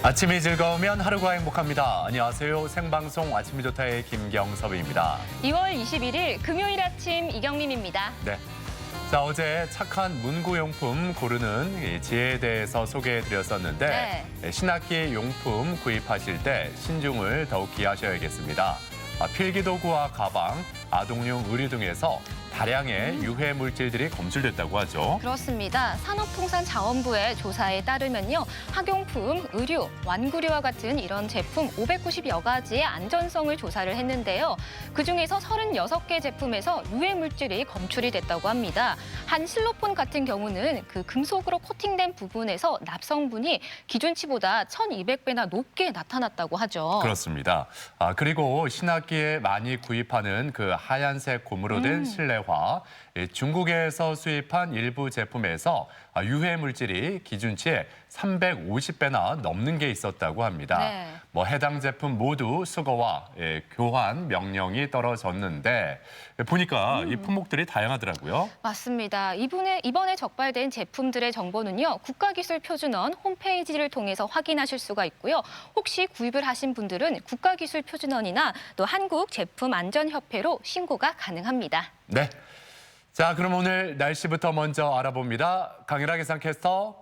아침이 즐거우면 하루가 행복합니다. 안녕하세요. 생방송 아침이 좋다의 김경섭입니다. 2월 21일 금요일 아침 이경림입니다. 네. 자, 어제 착한 문구용품 고르는 이 지혜에 대해서 소개해드렸었는데 신학기 용품 구입하실 때 신중을 더욱 기하셔야겠습니다. 필기도구와 가방, 아동용 의류 등에서 다량의 유해 물질들이 검출됐다고 하죠. 그렇습니다. 산업통상자원부의 조사에 따르면요. 학용품, 의류, 완구류와 같은 이런 제품 590여 가지의 안전성을 조사를 했는데요. 그중에서 36개 제품에서 유해 물질이 검출이 됐다고 합니다. 한 실로폰 같은 경우는 그 금속으로 코팅된 부분에서 납성분이 기준치보다 1200배나 높게 나타났다고 하죠. 그렇습니다. 그리고 신학기에 많이 구입하는 그 하얀색 고무로 된 실내화, 중국에서 수입한 일부 제품에서 유해 물질이 기준치의 350배나 넘는 게 있었다고 합니다. 해당 제품 모두 수거와 교환 명령이 떨어졌는데 보니까 이 품목들이 다양하더라고요. 맞습니다. 이번에 적발된 제품들의 정보는요. 국가기술표준원 홈페이지를 통해서 확인하실 수가 있고요. 혹시 구입을 하신 분들은 국가기술표준원이나 또 한국제품안전협회로 신고가 가능합니다. 네. 자, 그럼 오늘 날씨부터 먼저 알아봅니다. 강일하 기상캐스터.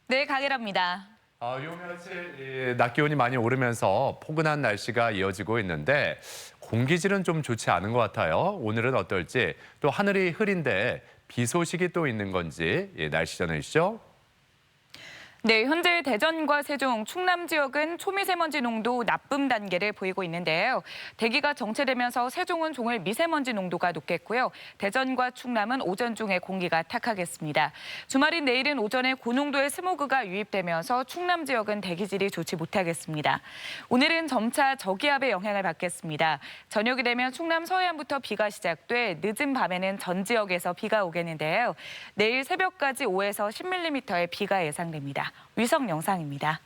네, 강일하입니다. 요 며칠 낮 기온이 많이 오르면서 포근한 날씨가 이어지고 있는데 공기질은 좀 좋지 않은 것 같아요. 오늘은 어떨지, 또 하늘이 흐린데 비 소식이 또 있는 건지 날씨 전해주시죠. 네, 현재 대전과 세종, 충남 지역은 초미세먼지 농도 나쁨 단계를 보이고 있는데요. 대기가 정체되면서 세종은 종일 미세먼지 농도가 높겠고요. 대전과 충남은 오전 중에 공기가 탁하겠습니다. 주말인 내일은 오전에 고농도의 스모그가 유입되면서 충남 지역은 대기질이 좋지 못하겠습니다. 오늘은 점차 저기압의 영향을 받겠습니다. 저녁이 되면 충남 서해안부터 비가 시작돼 늦은 밤에는 전 지역에서 비가 오겠는데요. 내일 새벽까지 5에서 10mm의 비가 예상됩니다. 위성 영상입니다.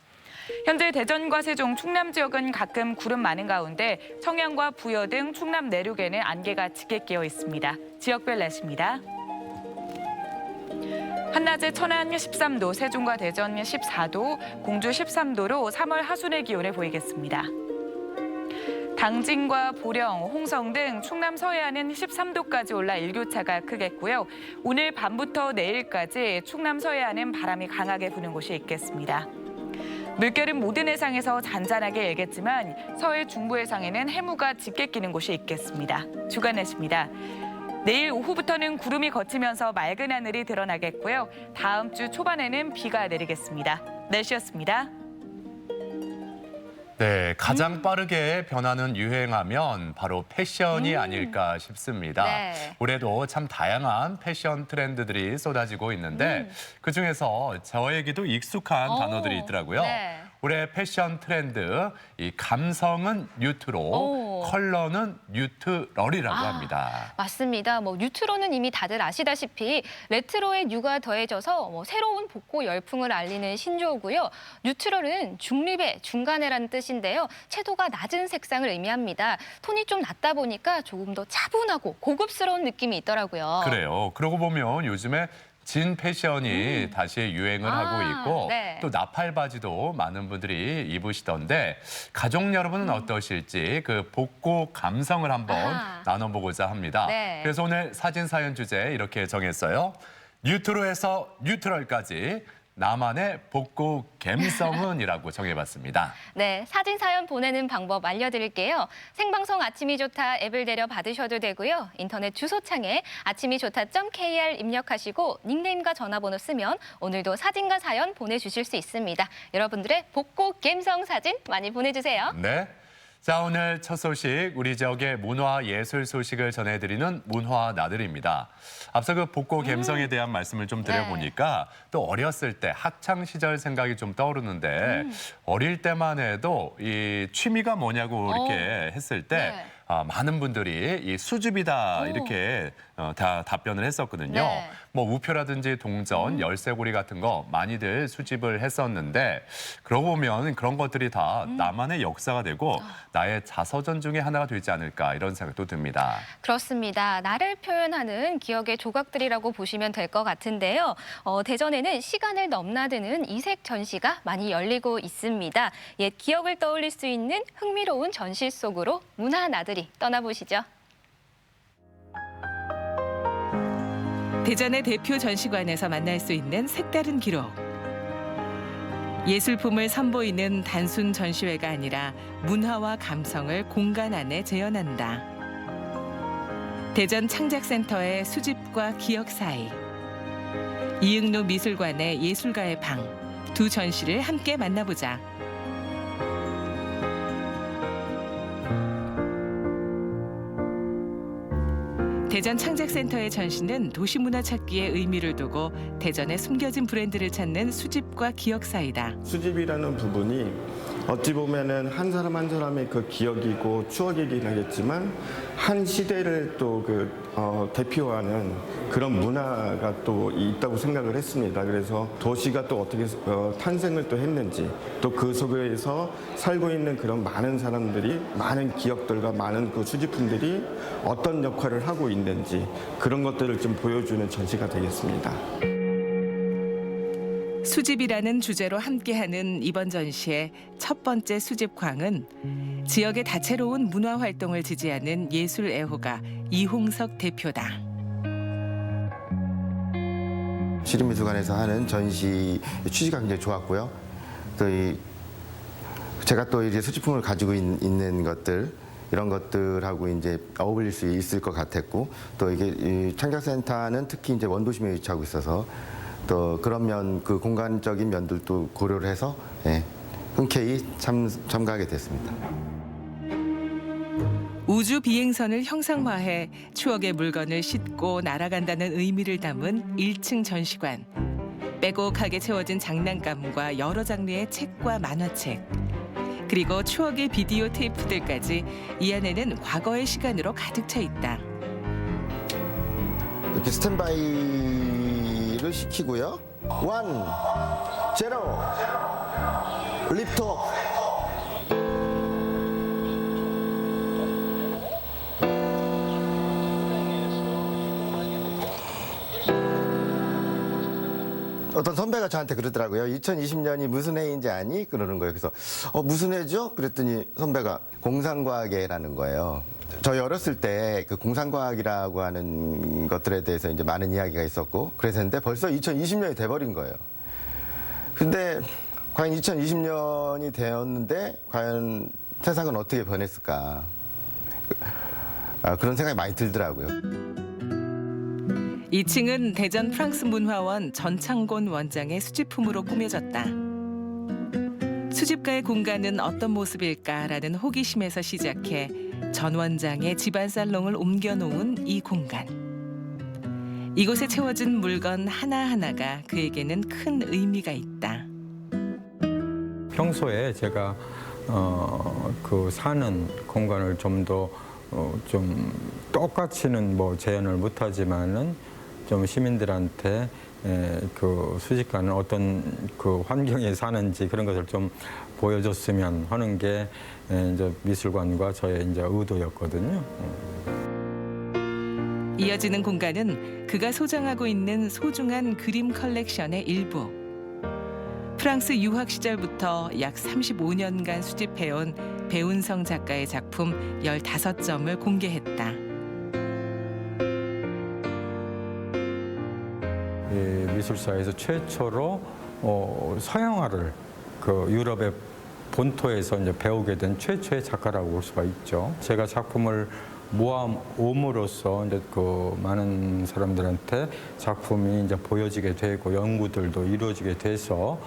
현재 대전과 세종, 충남 지역은 가끔 구름 많은 가운데 청양과 부여 등 충남 내륙에는 안개가 짙게 끼어 있습니다. 지역별 날씨입니다. 한낮에 천안 13도, 세종과 대전 14도, 공주 13도로 3월 하순의 기온을 보이겠습니다. 당진과 보령, 홍성 등 충남 서해안은 13도까지 올라 일교차가 크겠고요. 오늘 밤부터 내일까지 충남 서해안은 바람이 강하게 부는 곳이 있겠습니다. 물결은 모든 해상에서 잔잔하게 일겠지만 서해 중부 해상에는 해무가 짙게 끼는 곳이 있겠습니다. 주간 날씨입니다. 내일 오후부터는 구름이 걷히면서 맑은 하늘이 드러나겠고요. 다음 주 초반에는 비가 내리겠습니다. 날씨였습니다. 네, 가장 빠르게 변하는 유행하면 바로 패션이 아닐까 싶습니다. 올해도 참 다양한 패션 트렌드들이 쏟아지고 있는데 그중에서 저에게도 익숙한 단어들이 있더라고요. 올해 패션 트렌드, 이 감성은 뉴트로, 컬러는 뉴트럴이라고 합니다. 맞습니다. 뉴트로는 이미 다들 아시다시피 레트로의 뉴가 더해져서 새로운 복고 열풍을 알리는 신조어고요. 뉴트럴은 중립의 중간에라는 뜻인데요. 채도가 낮은 색상을 의미합니다. 톤이 좀 낮다 보니까 조금 더 차분하고 고급스러운 느낌이 있더라고요. 그래요. 그러고 보면 요즘에 진 패션이 다시 유행을 하고 있고 또 나팔 바지도 많은 분들이 입으시던데 가족 여러분은 어떠실지 그 복고 감성을 한번 나눠보고자 합니다. 그래서 오늘 사진 사연 주제 이렇게 정했어요. 뉴트로에서 뉴트럴까지 나만의 복고 감성은이라고 정해봤습니다. 네, 사진 사연 보내는 방법 알려드릴게요. 생방송 아침이 좋다 앱을 내려 받으셔도 되고요. 인터넷 주소창에 아침이좋다.kr 입력하시고 닉네임과 전화번호 쓰면 오늘도 사진과 사연 보내주실 수 있습니다. 여러분들의 복고 감성 사진 많이 보내주세요. 네. 자, 오늘 첫 소식, 우리 지역의 문화 예술 소식을 전해드리는 문화 나들입니다. 앞서 그 복고 감성에 대한 말씀을 좀 드려보니까 또 어렸을 때 학창 시절 생각이 좀 떠오르는데 어릴 때만 해도 이 취미가 뭐냐고 이렇게 했을 때 많은 분들이 이 수줍이다 이렇게 다 답변을 했었거든요. 네. 뭐 우표라든지 동전, 열쇠고리 같은 거 많이들 수집을 했었는데 그러고 보면 그런 것들이 다 나만의 역사가 되고 나의 자서전 중에 하나가 되지 않을까 이런 생각도 듭니다. 그렇습니다. 나를 표현하는 기억의 조각들이라고 보시면 될 것 같은데요. 대전에는 시간을 넘나드는 이색 전시가 많이 열리고 있습니다. 옛 기억을 떠올릴 수 있는 흥미로운 전시 속으로 문화 나들이 떠나보시죠. 대전의 대표 전시관에서 만날 수 있는 색다른 기록. 예술품을 선보이는 단순 전시회가 아니라 문화와 감성을 공간 안에 재현한다. 대전 창작센터의 수집과 기억 사이. 이응로 미술관의 예술가의 방. 두 전시를 함께 만나보자. 대전 창작센터의 전시는 도시문화 찾기의 의미를 두고 대전의 숨겨진 브랜드를 찾는 수집과 기억 사이다. 수집이라는 부분이 어찌 보면은 한 사람 한 사람의 그 기억이고 추억이긴 하겠지만 한 시대를 또 대표하는 그런 문화가 또 있다고 생각을 했습니다. 그래서 도시가 또 어떻게 탄생을 또 했는지 또 그 속에서 살고 있는 그런 많은 사람들이 많은 기억들과 많은 그 수집품들이 어떤 역할을 하고 있는지 그런 것들을 좀 보여주는 전시가 되겠습니다. 수집이라는 주제로 함께하는 이번 전시의 첫 번째 수집광은 지역의 다채로운 문화 활동을 지지하는 예술 애호가 이홍석 대표다. 시립미술관에서 하는 전시 취지가 굉장히 좋았고요. 또 제가 또 이제 수집품을 가지고 있는 것들 이런 것들하고 이제 어울릴 수 있을 것 같았고 또 이게 이 창작센터는 특히 이제 원도심에 위치하고 있어서 또 그런 그 공간적인 면들도 고려를 해서 흔쾌히 참가하게 됐습니다. 우주 비행선을 형상화해 추억의 물건을 싣고 날아간다는 의미를 담은 1층 전시관. 빼곡하게 채워진 장난감과 여러 장르의 책과 만화책. 그리고 추억의 비디오 테이프들까지 이 안에는 과거의 시간으로 가득 차 있다. 이렇게 스탠바이를 시키고요. 1, 0, 리프트업. 어떤 선배가 저한테 그러더라고요. 2020년이 무슨 해인지 아니? 그러는 거예요. 그래서 무슨 해죠? 그랬더니 선배가 공상과학해라는 거예요. 저희 어렸을 때 그 공상과학이라고 하는 것들에 대해서 이제 많은 이야기가 있었고 그랬는데 벌써 2020년이 돼버린 거예요. 근데 과연 2020년이 되었는데 과연 세상은 어떻게 변했을까? 그런 생각이 많이 들더라고요. 2층은 대전 프랑스 문화원 전창곤 원장의 수집품으로 꾸며졌다. 수집가의 공간은 어떤 모습일까라는 호기심에서 시작해 전 원장의 집안 살롱을 옮겨놓은 이 공간. 이곳에 채워진 물건 하나하나가 그에게는 큰 의미가 있다. 평소에 제가 그 사는 공간을 좀 더 좀 똑같이는 뭐 재현을 못하지만은 좀 시민들한테 그 수집가는 어떤 그 환경에 사는지 그런 것을 좀 보여줬으면 하는 게 이제 미술관과 저의 이제 의도였거든요. 이어지는 공간은 그가 소장하고 있는 소중한 그림 컬렉션의 일부. 프랑스 유학 시절부터 약 35년간 수집해온 배운성 작가의 작품 15점을 공개했다. 미술사에서 최초로 서양화를 그 유럽의 본토에서 이제 배우게 된 최초의 작가라고 볼 수가 있죠. 제가 작품을 모함으로써 이제 그 많은 사람들한테 작품이 이제 보여지게 되고 연구들도 이루어지게 돼서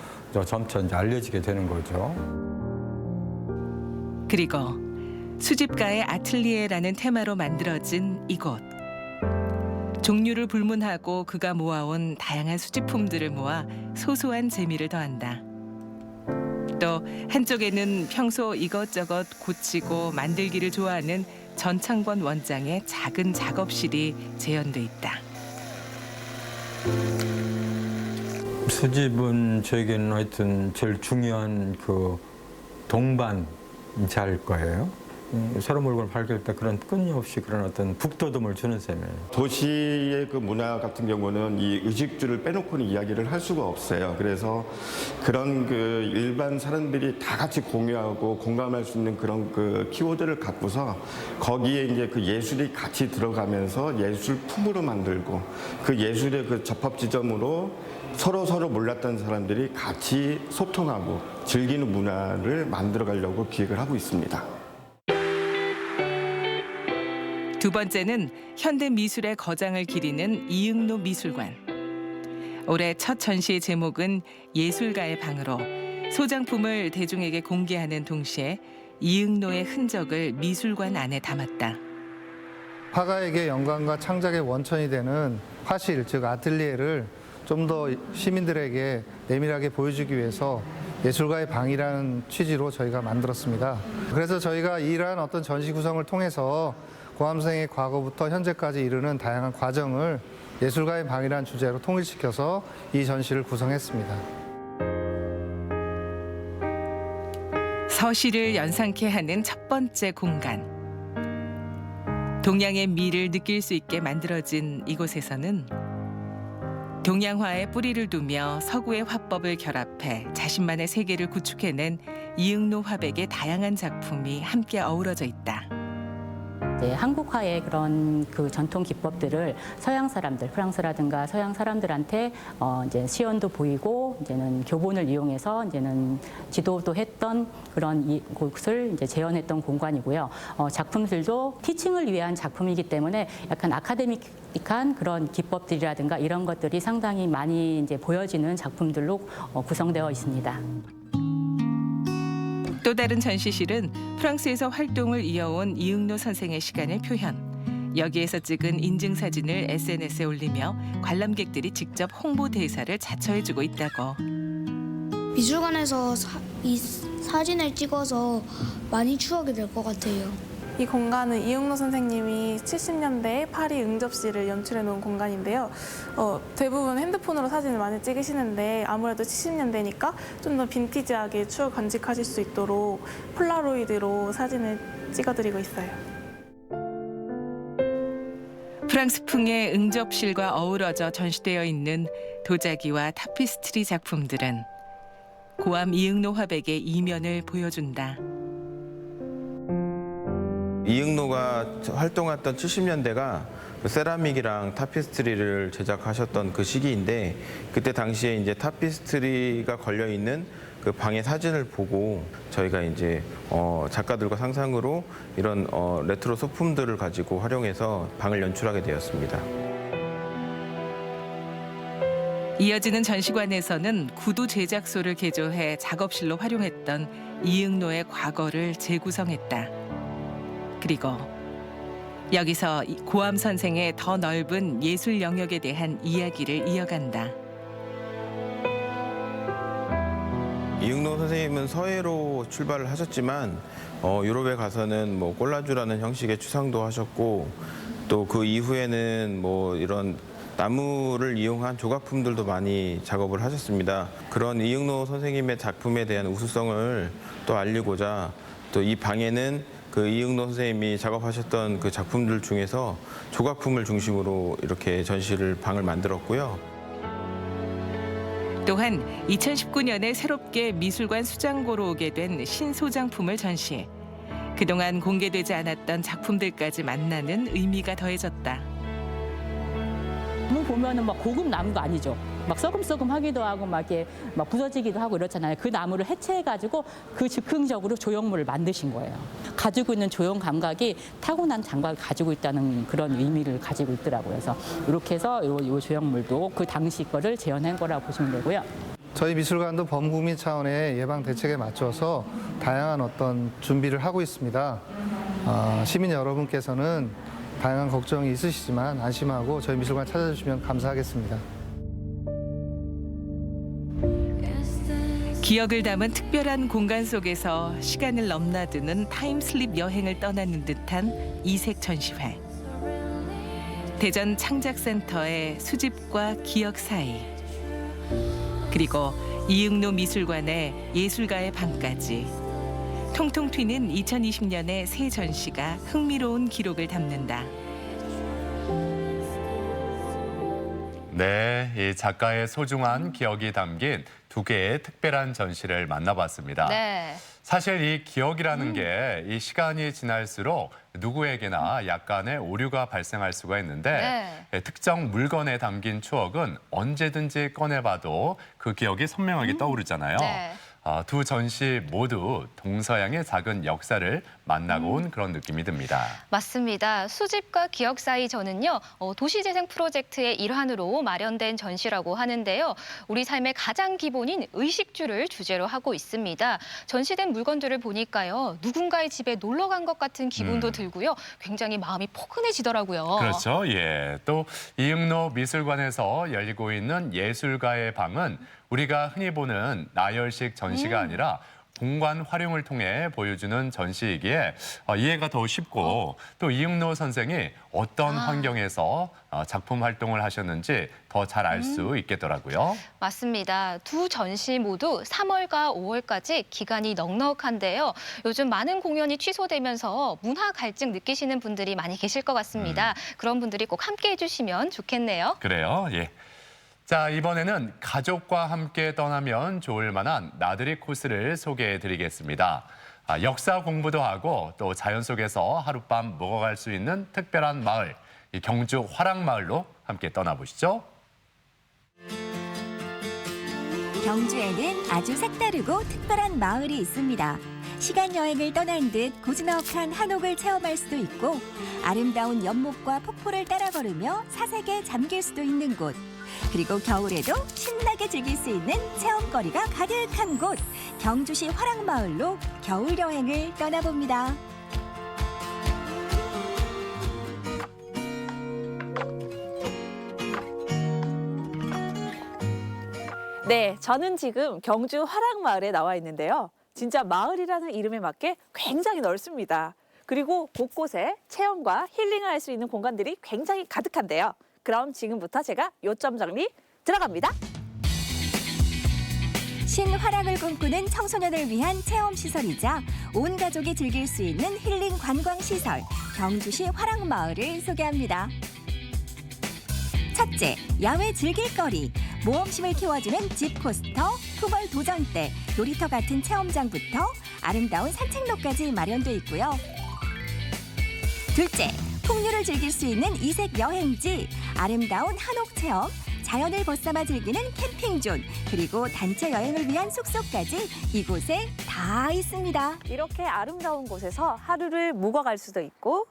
점차 이제 알려지게 되는 거죠. 그리고 수집가의 아틀리에라는 테마로 만들어진 이곳. 종류를 불문하고 그가 모아온 다양한 수집품들을 모아 소소한 재미를 더한다. 또 한쪽에는 평소 이것저것 고치고 만들기를 좋아하는 전창권 원장의 작은 작업실이 재현돼 있다. 수집은 저에게는 하여튼 제일 중요한 그 동반자일 거예요. 새로운 물건을 발견할 때 그런 끊임없이 그런 어떤 북돋움을 주는 셈이에요. 도시의 그 문화 같은 경우는 이 의식주를 빼놓고는 이야기를 할 수가 없어요. 그래서 그런 그 일반 사람들이 다 같이 공유하고 공감할 수 있는 그런 그 키워드를 갖고서 거기에 이제 그 예술이 같이 들어가면서 예술품으로 만들고 그 예술의 그 접합 지점으로 서로 몰랐던 사람들이 같이 소통하고 즐기는 문화를 만들어 가려고 기획을 하고 있습니다. 두 번째는 현대 미술의 거장을 기리는 이응노 미술관. 올해 첫 전시의 제목은 예술가의 방으로 소장품을 대중에게 공개하는 동시에 이응노의 흔적을 미술관 안에 담았다. 화가에게 영감과 창작의 원천이 되는 화실, 즉 아틀리에를 좀 더 시민들에게 내밀하게 보여주기 위해서 예술가의 방이라는 취지로 저희가 만들었습니다. 그래서 저희가 이러한 어떤 전시 구성을 통해서 고암생의 과거부터 현재까지 이르는 다양한 과정을 예술가의 방이라는 주제로 통일시켜서 이 전시를 구성했습니다. 서시를 연상케 하는 첫 번째 공간. 동양의 미를 느낄 수 있게 만들어진 이곳에서는 동양화의 뿌리를 두며 서구의 화법을 결합해 자신만의 세계를 구축해낸 이응노 화백의 다양한 작품이 함께 어우러져 있다. 한국화의 그런 그 전통 기법들을 서양 사람들, 프랑스라든가 서양 사람들한테 이제 시연도 보이고 이제는 교본을 이용해서 이제는 지도도 했던 그런 곳을 이제 재현했던 공간이고요. 작품들도 티칭을 위한 작품이기 때문에 약간 아카데믹한 그런 기법들이라든가 이런 것들이 상당히 많이 이제 보여지는 작품들로 구성되어 있습니다. 또 다른 전시실은 프랑스에서 활동을 이어온 이응노 선생의 시간을 표현. 여기에서 찍은 인증사진을 SNS에 올리며 관람객들이 직접 홍보 대사를 자처해주고 있다고. 미술관에서 이 사진을 찍어서 많이 추억이 될 것 같아요. 이 공간은 이응노 선생님이 70년대에 파리 응접실을 연출해 놓은 공간인데요. 대부분 핸드폰으로 사진을 많이 찍으시는데 아무래도 70년대니까 좀 더 빈티지하게 추억 간직하실 수 있도록 폴라로이드로 사진을 찍어드리고 있어요. 프랑스풍의 응접실과 어우러져 전시되어 있는 도자기와 타피스트리 작품들은 고암 이응노 화백의 이면을 보여준다. 이응노가 활동했던 70년대가 세라믹이랑 타피스트리를 제작하셨던 그 시기인데 그때 당시에 이제 타피스트리가 걸려 있는 그 방의 사진을 보고 저희가 이제 작가들과 상상으로 이런 레트로 소품들을 가지고 활용해서 방을 연출하게 되었습니다. 이어지는 전시관에서는 구두 제작소를 개조해 작업실로 활용했던 이응노의 과거를 재구성했다. 그리고 여기서 고암 선생의 더 넓은 예술 영역에 대한 이야기를 이어간다. 이응노 선생님은 서예로 출발을 하셨지만 유럽에 가서는 뭐 꼴라주라는 형식의 추상도 하셨고 또 그 이후에는 뭐 이런 나무를 이용한 조각품들도 많이 작업을 하셨습니다. 그런 이응노 선생님의 작품에 대한 우수성을 또 알리고자 또 이 방에는 그 이응노 선생님이 작업하셨던 그 작품들 중에서 조각품을 중심으로 이렇게 전시를 방을 만들었고요. 또한 2019년에 새롭게 미술관 수장고로 오게 된 신소장품을 전시해 그동안 공개되지 않았던 작품들까지 만나는 의미가 더해졌다. 나무 보면은 막 고급 나무가 아니죠. 막 썩음썩음하기도 하고 막 이렇게 막 부서지기도 하고 이렇잖아요. 그 나무를 해체해가지고 그 즉흥적으로 조형물을 만드신 거예요. 가지고 있는 조형 감각이 타고난 감각을 가지고 있다는 그런 의미를 가지고 있더라고요. 그래서 이렇게 해서 이 조형물도 그 당시 거를 재현한 거라고 보시면 되고요. 저희 미술관도 범국민 차원의 예방 대책에 맞춰서 다양한 어떤 준비를 하고 있습니다. 시민 여러분께서는 다양한 걱정이 있으시지만 안심하고 저희 미술관 찾아주시면 감사하겠습니다. 기억을 담은 특별한 공간 속에서 시간을 넘나드는 타임슬립 여행을 떠나는 듯한 이색 전시회. 대전 창작센터의 수집과 기억 사이, 그리고 이응로 미술관의 예술가의 방까지 통통 튀는 2020년의 새 전시가 흥미로운 기록을 담는다. 네, 이 작가의 소중한 기억이 담긴 두 개의 특별한 전시를 만나봤습니다. 네. 사실 이 기억이라는 게 이 시간이 지날수록 누구에게나 약간의 오류가 발생할 수가 있는데 특정 물건에 담긴 추억은 언제든지 꺼내봐도 그 기억이 선명하게 떠오르잖아요. 네. 두 전시 모두 동서양의 작은 역사를 만나고 온 그런 느낌이 듭니다. 맞습니다. 수집과 기억 사이 전은요, 도시재생 프로젝트의 일환으로 마련된 전시라고 하는데요. 우리 삶의 가장 기본인 의식주를 주제로 하고 있습니다. 전시된 물건들을 보니까요, 누군가의 집에 놀러 간 것 같은 기분도 들고요. 굉장히 마음이 포근해지더라고요. 그렇죠. 예. 또 이응로 미술관에서 열리고 있는 예술가의 방은 우리가 흔히 보는 나열식 전시가 아니라 공간 활용을 통해 보여주는 전시이기에 이해가 더 쉽고 또 이응로 선생이 어떤 환경에서 작품 활동을 하셨는지 더 잘 알 수 있겠더라고요. 맞습니다. 두 전시 모두 3월과 5월까지 기간이 넉넉한데요. 요즘 많은 공연이 취소되면서 문화 갈증 느끼시는 분들이 많이 계실 것 같습니다. 그런 분들이 꼭 함께 해주시면 좋겠네요. 그래요. 예. 자, 이번에는 가족과 함께 떠나면 좋을 만한 나들이 코스를 소개해드리겠습니다. 역사 공부도 하고 또 자연 속에서 하룻밤 묵어갈 수 있는 특별한 마을, 이 경주 화랑마을로 함께 떠나보시죠. 경주에는 아주 색다르고 특별한 마을이 있습니다. 시간 여행을 떠난 듯 고즈넉한 한옥을 체험할 수도 있고 아름다운 연못과 폭포를 따라 걸으며 사색에 잠길 수도 있는 곳. 그리고 겨울에도 신나게 즐길 수 있는 체험거리가 가득한 곳, 경주시 화랑마을로 겨울 여행을 떠나봅니다. 네, 저는 지금 경주 화랑마을에 나와 있는데요. 진짜 마을이라는 이름에 맞게 굉장히 넓습니다. 그리고 곳곳에 체험과 힐링을 할 수 있는 공간들이 굉장히 가득한데요. 그럼 지금부터 제가 요점 정리 들어갑니다. 신화랑을 꿈꾸는 청소년을 위한 체험시설이자 온 가족이 즐길 수 있는 힐링 관광시설, 경주시 화랑마을을 소개합니다. 첫째, 야외 즐길거리. 모험심을 키워주는 집코스터, 푸벌 도전대, 놀이터 같은 체험장부터 아름다운 산책로까지 마련돼 있고요. 둘째, 풍류를 즐길 수 있는 이색 여행지, 아름다운 한옥 체험, 자연을 벗삼아 즐기는 캠핑존, 그리고 단체 여행을 위한 숙소까지 이곳에 다 있습니다. 이렇게 아름다운 곳에서 하루를 묵어갈 수도 있고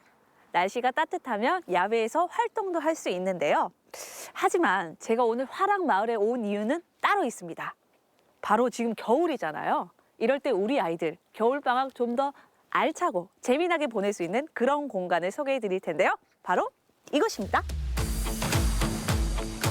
날씨가 따뜻하면 야외에서 활동도 할 수 있는데요. 하지만 제가 오늘 화랑마을에 온 이유는 따로 있습니다. 바로 지금 겨울이잖아요. 이럴 때 우리 아이들 겨울방학 좀 더 알차고 재미나게 보낼 수 있는 그런 공간을 소개해 드릴 텐데요. 바로 이것입니다.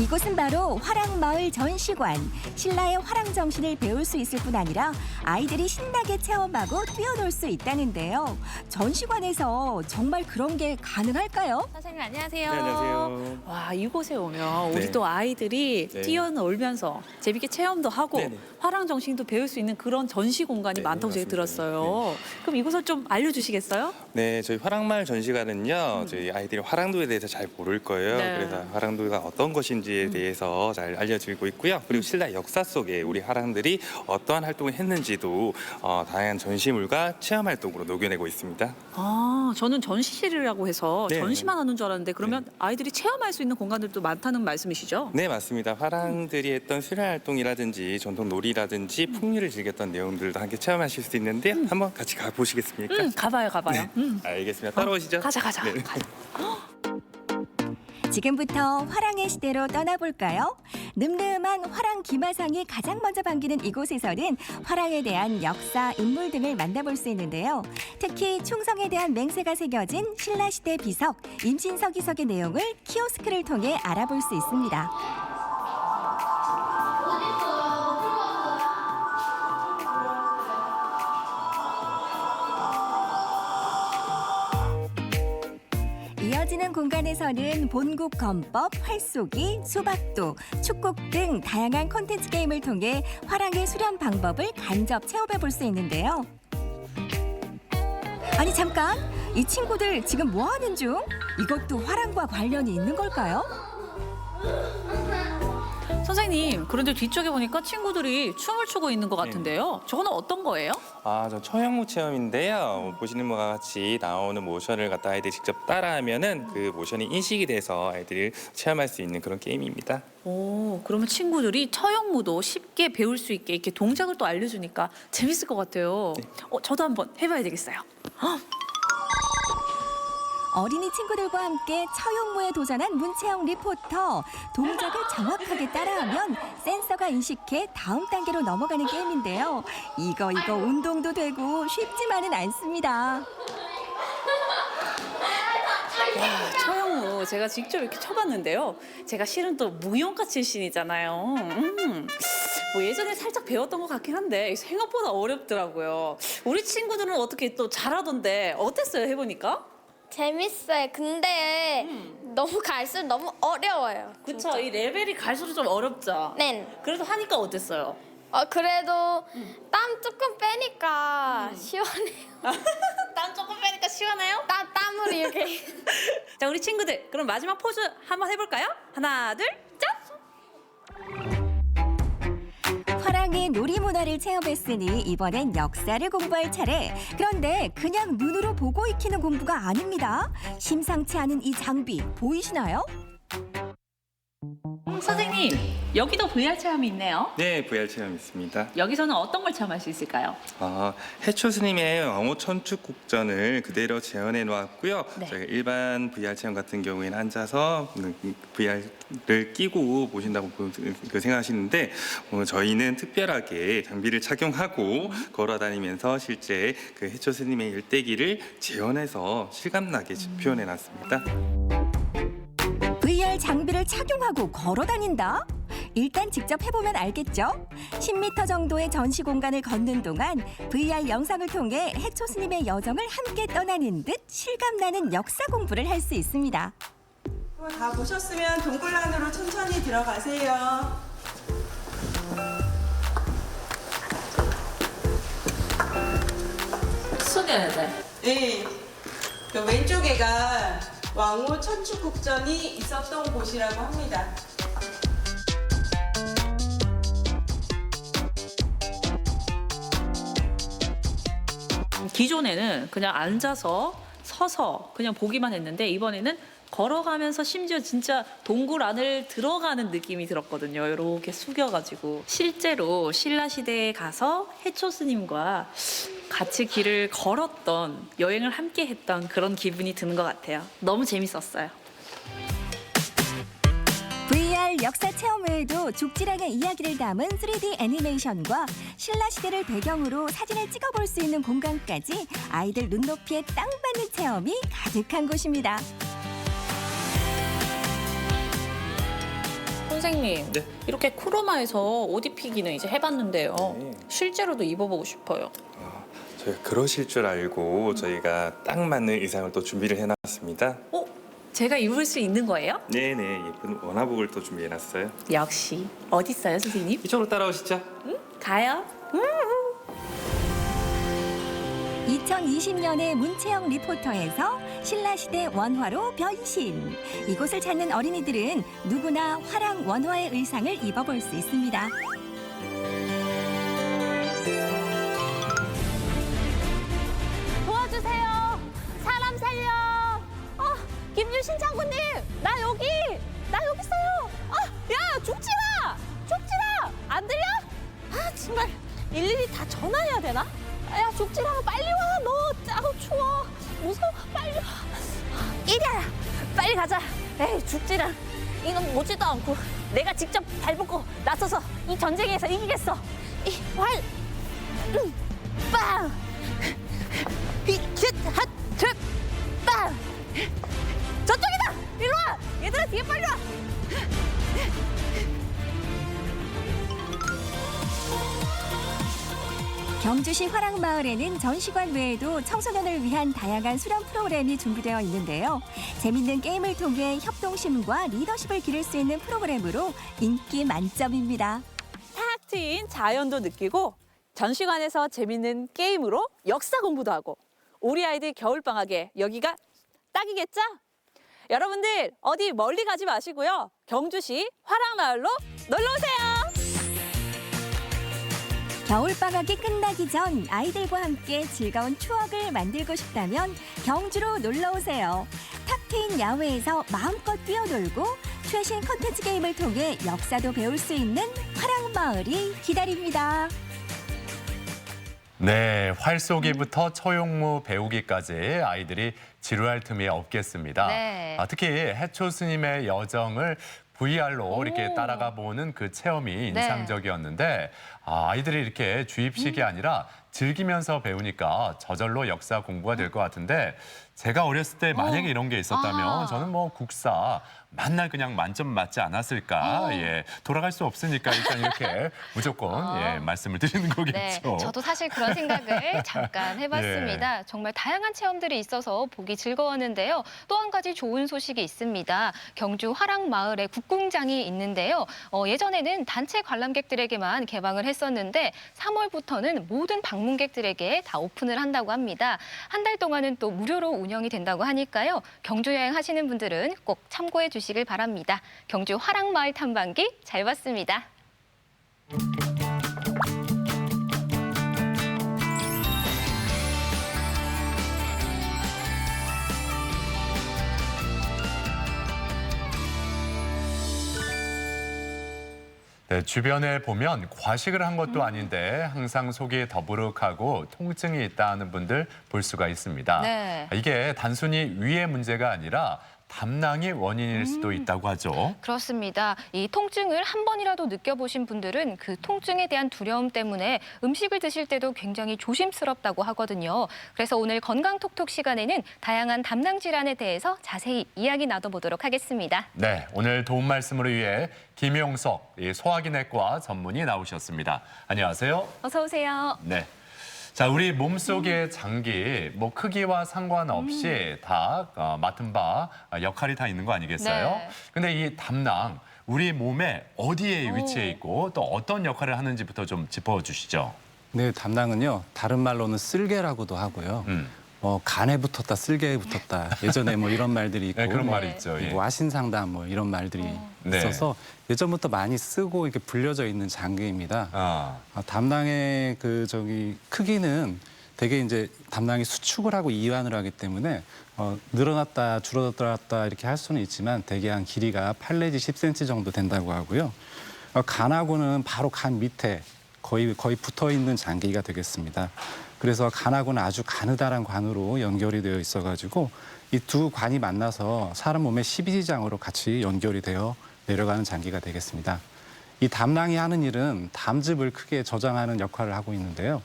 이곳은 바로 화랑마을 전시관. 신라의 화랑 정신을 배울 수 있을 뿐 아니라 아이들이 신나게 체험하고 뛰어놀 수 있다는데요. 전시관에서 정말 그런 게 가능할까요? 선생님 안녕하세요. 네, 안녕하세요. 와, 이곳에 오면 우리 네. 또 아이들이 네. 뛰어놀면서 재밌게 체험도 하고 네네. 화랑 정신도 배울 수 있는 그런 전시 공간이 네, 많다고 제가 맞습니다. 들었어요. 그럼 이곳을 좀 알려주시겠어요? 네, 저희 화랑마을 전시관은요, 저희 아이들이 화랑도에 대해서 잘 모를 거예요. 네. 그래서 화랑도가 어떤 것인지에 대해서 잘 알려드리고 있고요. 그리고 신라 역사 속에 우리 화랑들이 어떠한 활동을 했는지도 다양한 전시물과 체험 활동으로 녹여내고 있습니다. 아, 저는 전시실이라고 해서 네. 전시만 하는 줄 알았는데 그러면 아이들이 체험할 수 있는 공간들도 많다는 말씀이시죠? 네, 맞습니다. 화랑들이 했던 수련 활동이라든지 전통 놀이라든지 풍류를 즐겼던 내용들도 함께 체험하실 수 있는데요. 한번 같이 가보시겠습니까? 가봐요. 네, 알겠습니다. 따라오시죠. 가자. 네. 지금부터 화랑의 시대로 떠나볼까요? 늠름한 화랑 기마상이 가장 먼저 반기는 이곳에서는 화랑에 대한 역사, 인물 등을 만나볼 수 있는데요. 특히 충성에 대한 맹세가 새겨진 신라시대 비석, 임진서기석의 내용을 키오스크를 통해 알아볼 수 있습니다. 모이는 공간에서는 본국 건법, 활쏘기, 수박도, 축곡 등 다양한 콘텐츠 게임을 통해 화랑의 수련 방법을 간접 체험해 볼 수 있는데요. 아니 잠깐, 이 친구들 지금 뭐 하는 중? 이것도 화랑과 관련이 있는 걸까요? 선생님, 그런데 뒤쪽에 보니까 친구들이 춤을 추고 있는 것 같은데요. 저거는 어떤 거예요? 저 처형무 체험인데요. 보시는 바와 같이 나오는 모션을 갖다 아이들이 직접 따라하면은 그 모션이 인식이 돼서 아이들이 체험할 수 있는 그런 게임입니다. 오, 그러면 친구들이 처형무도 쉽게 배울 수 있게 이렇게 동작을 또 알려주니까 재밌을 것 같아요. 저도 한번 해봐야 되겠어요. 어린이 친구들과 함께 처용무에 도전한 문채영 리포터. 동작을 정확하게 따라하면 센서가 인식해 다음 단계로 넘어가는 게임인데요. 이거 운동도 되고 쉽지만은 않습니다. 처형무 제가 직접 이렇게 쳐봤는데요. 제가 실은 또 무용가 출신이잖아요. 뭐 예전에 살짝 배웠던 것 같긴 한데 생각보다 어렵더라고요. 우리 친구들은 어떻게 또 잘하던데 어땠어요, 해보니까? 재밌어요. 근데 너무 갈수록 너무 어려워요. 그쵸, 이 레벨이 갈수록 좀 어렵죠? 네. 그래도 하니까 어땠어요? 그래도 땀 조금 빼니까 시원해요. 땀 조금 빼니까 시원해요? 땀을 이렇게. 자, 우리 친구들 그럼 마지막 포즈 한번 해볼까요? 하나, 둘, 짠! 화랑의 놀이 문화를 체험했으니 이번엔 역사를 공부할 차례. 그런데 그냥 눈으로 보고 익히는 공부가 아닙니다. 심상치 않은 이 장비 보이시나요? 선생님, 여기도 VR 체험이 있네요. 네, VR 체험 있습니다. 여기서는 어떤 걸 체험할 수 있을까요? 해초 스님의 왕호 천축국전을 그대로 재현해 놓았고요. 네. 저희가 일반 VR 체험 같은 경우에는 앉아서 VR을 끼고 보신다고 생각하시는데 저희는 특별하게 장비를 착용하고 걸어다니면서 실제 그 해초 스님의 일대기를 재현해서 실감나게 표현해 놨습니다. VR 장비를 착용하고 걸어 다닌다? 일단 직접 해보면 알겠죠? 10m 정도의 전시 공간을 걷는 동안 VR 영상을 통해 해초 스님의 여정을 함께 떠나는 듯 실감나는 역사 공부를 할 수 있습니다. 다 보셨으면 동굴 안으로 천천히 들어가세요. 소개해야 돼. 네. 그 왼쪽에가 왕호 천축국전이 있었던 곳이라고 합니다. 기존에는 그냥 앉아서 서서 그냥 보기만 했는데 이번에는 걸어가면서 심지어 진짜 동굴 안을 들어가는 느낌이 들었거든요. 이렇게 숙여가지고 실제로 신라시대에 가서 해초 스님과 같이 길을 걸었던 여행을 함께 했던 그런 기분이 드는 것 같아요. 너무 재밌었어요. VR 역사 체험 외에도 죽지랑의 이야기를 담은 3D 애니메이션과 신라시대를 배경으로 사진을 찍어볼 수 있는 공간까지 아이들 눈높이에 딱 맞는 체험이 가득한 곳입니다. 선생님, 네. 이렇게 크로마에서 옷 입히기는 이제 해봤는데요. 네. 실제로도 입어보고 싶어요. 저희가 그러실 줄 알고 저희가 딱 맞는 의상을 또 준비를 해놨습니다. 제가 입을 수 있는 거예요? 네네, 예쁜 원화복을 또 준비해놨어요. 역시. 어디 있어요, 선생님? 이쪽으로 따라오시죠. 가요. 2020년에 문채영 리포터에서 신라시대 원화로 변신. 이곳을 찾는 어린이들은 누구나 화랑 원화의 의상을 입어볼 수 있습니다. 도와주세요. 사람 살려. 김유신 장군님, 나 여기 있어요. 야, 죽지 마. 안 들려? 정말 일일이 다 전화해야 되나? 야, 죽지 마. 빨리 와. 너 추워. 무서워. 빨리 와. 이리야. 빨리 가자. 에이, 죽지랑 이건 오지도 않고 내가 직접 발벗고 나서서 이 전쟁에서 이기겠어. 이 활, 빵. 빵. 저쪽이다. 일로 와. 얘들아, 뒤에 빨리 와. 경주시 화랑마을에는 전시관 외에도 청소년을 위한 다양한 수련 프로그램이 준비되어 있는데요. 재밌는 게임을 통해 협동심과 리더십을 기를 수 있는 프로그램으로 인기 만점입니다. 탁 트인 자연도 느끼고 전시관에서 재밌는 게임으로 역사 공부도 하고 우리 아이들 겨울방학에 여기가 딱이겠죠? 여러분들 어디 멀리 가지 마시고요. 경주시 화랑마을로 놀러오세요. 겨울방학이 끝나기 전 아이들과 함께 즐거운 추억을 만들고 싶다면 경주로 놀러오세요. 탁 트인 야외에서 마음껏 뛰어놀고 최신 콘텐츠 게임을 통해 역사도 배울 수 있는 화랑마을이 기다립니다. 네, 활쏘기부터 처용무 배우기까지 아이들이 지루할 틈이 없겠습니다. 네. 특히 해초 스님의 여정을 VR로 이렇게 따라가 보는 그 체험이 인상적이었는데 아이들이 이렇게 주입식이 아니라 즐기면서 배우니까 저절로 역사 공부가 될 것 같은데 제가 어렸을 때 만약에 이런 게 있었다면 저는 뭐 국사 만날 그냥 만점 맞지 않았을까. 예, 돌아갈 수 없으니까 일단 이렇게 무조건 예, 말씀을 드리는 거겠죠. 네, 저도 사실 그런 생각을 잠깐 해봤습니다. 예. 정말 다양한 체험들이 있어서 보기 즐거웠는데요. 또 한 가지 좋은 소식이 있습니다. 경주 화랑마을에 국궁장이 있는데요. 예전에는 단체 관람객들에게만 개방을 했었는데 3월부터는 모든 방문객들에게 다 오픈을 한다고 합니다. 한 달 동안은 또 무료로 운영이 된다고 하니까요. 경주 여행 하시는 분들은 꼭 참고해 주시길 바랍니다. 경주 화랑마을 탐방기 잘 봤습니다. 네, 주변에 보면 과식을 한 것도 아닌데 항상 속이 더부룩하고 통증이 있다는 분들 볼 수가 있습니다. 네. 이게 단순히 위의 문제가 아니라 담낭이 원인일 수도 있다고 하죠. 그렇습니다. 이 통증을 한 번이라도 느껴보신 분들은 그 통증에 대한 두려움 때문에 음식을 드실 때도 굉장히 조심스럽다고 하거든요. 그래서 오늘 건강톡톡 시간에는 다양한 담낭 질환에 대해서 자세히 이야기 나눠보도록 하겠습니다. 네, 오늘 도움 말씀을 위해 김용석 소화기내과 전문의 나오셨습니다. 안녕하세요. 어서 오세요. 네. 자, 우리 몸속의 장기 뭐 크기와 상관없이 다 맡은 바 역할이 다 있는 거 아니겠어요? 네. 근데 이 담낭 우리 몸에 어디에 위치해 있고 또 어떤 역할을 하는지부터 좀 짚어주시죠. 네, 담낭은요. 다른 말로는 쓸개라고도 하고요. 간에 붙었다, 쓸개에 붙었다. 예전에 뭐 이런 말들이 있고, 네, 그런 말이 있죠. 예. 와신상담 뭐 이런 말들이 있어서 예전부터 많이 쓰고 이렇게 불려져 있는 장기입니다. 담낭의 크기는 되게 이제 담낭이 수축을 하고 이완을 하기 때문에 늘어났다 줄어들었다 이렇게 할 수는 있지만 대개 한 길이가 8 내지 10cm 정도 된다고 하고요. 간하고는 바로 간 밑에 거의 붙어 있는 장기가 되겠습니다. 그래서 간하고는 아주 가느다란 관으로 연결이 되어 있어가지고 이 두 관이 만나서 사람 몸의 12지장으로 같이 연결이 되어 내려가는 장기가 되겠습니다. 이 담낭이 하는 일은 담즙을 크게 저장하는 역할을 하고 있는데요.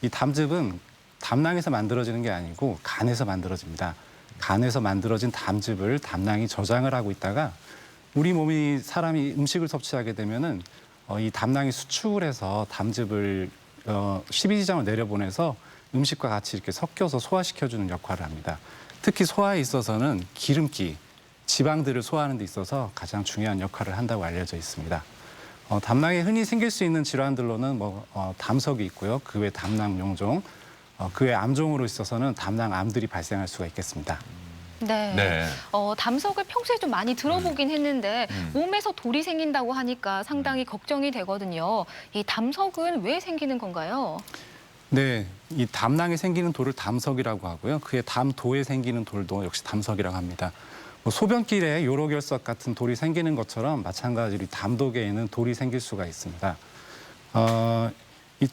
이 담즙은 담낭에서 만들어지는 게 아니고 간에서 만들어집니다. 간에서 만들어진 담즙을 담낭이 저장을 하고 있다가 우리 몸이 사람이 음식을 섭취하게 되면은 이 담낭이 수축을 해서 담즙을 12지장을 내려보내서 음식과 같이 이렇게 섞여서 소화시켜주는 역할을 합니다. 특히 소화에 있어서는 기름기, 지방들을 소화하는 데 있어서 가장 중요한 역할을 한다고 알려져 있습니다. 담낭에 흔히 생길 수 있는 질환들로는 담석이 있고요. 그 외 담낭용종, 그 외 암종으로 있어서는 담낭암들이 발생할 수가 있겠습니다. 네. 담석을 평소에 좀 많이 들어보긴 했는데 몸에서 돌이 생긴다고 하니까 상당히 걱정이 되거든요. 이 담석은 왜 생기는 건가요? 네, 이 담낭에 생기는 돌을 담석이라고 하고요. 그의 담도에 생기는 돌도 역시 담석이라고 합니다. 소변길에 요로결석 같은 돌이 생기는 것처럼 마찬가지로 담독에는 돌이 생길 수가 있습니다. 이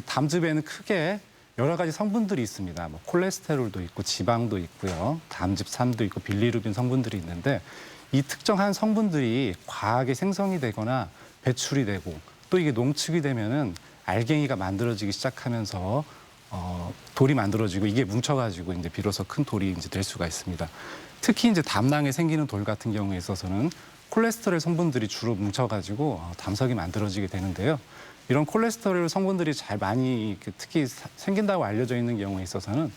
담즙에는 크게 여러 가지 성분들이 있습니다. 콜레스테롤도 있고 지방도 있고요. 담즙산도 있고 빌리루빈 성분들이 있는데 이 특정한 성분들이 과하게 생성이 되거나 배출이 되고 또 이게 농축이 되면은 알갱이가 만들어지기 시작하면서 돌이 만들어지고 이게 뭉쳐가지고 이제 비로소 큰 돌이 이제 될 수가 있습니다. 특히 이제 담낭에 생기는 돌 같은 경우에 있어서는 콜레스테롤 성분들이 주로 뭉쳐가지고 담석이 만들어지게 되는데요. 이런 콜레스테롤 성분들이 잘 많이 특히 생긴다고 알려져 있는 경우에 있어서는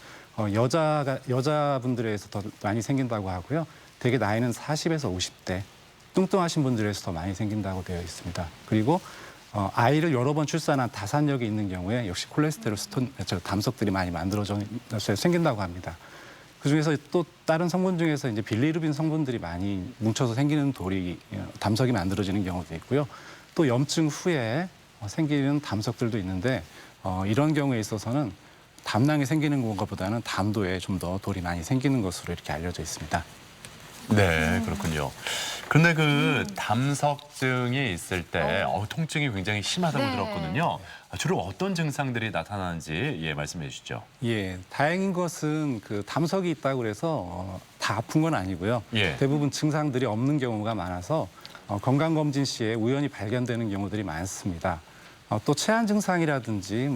여자분들에서 더 많이 생긴다고 하고요. 대개 나이는 40에서 50대 뚱뚱하신 분들에서 더 많이 생긴다고 되어 있습니다. 그리고 아이를 여러 번 출산한 다산력이 있는 경우에 역시 콜레스테롤 담석들이 많이 만들어져 생긴다고 합니다. 그중에서 또 다른 성분 중에서 이제 빌리루빈 성분들이 많이 뭉쳐서 생기는 담석이 만들어지는 경우도 있고요. 또 염증 후에 생기는 담석들도 있는데 이런 경우에 있어서는 담낭에 생기는 것보다는 담도에 좀 더 돌이 많이 생기는 것으로 이렇게 알려져 있습니다. 네, 그렇군요. 그런데 그 담석증이 있을 때 통증이 굉장히 심하다고 네. 들었거든요. 주로 어떤 증상들이 나타나는지 말씀해 주시죠. 예, 다행인 것은 그 담석이 있다고 해서 다 아픈 건 아니고요. 예. 대부분 증상들이 없는 경우가 많아서 건강검진 시에 우연히 발견되는 경우들이 많습니다. 또 체한 증상이라든지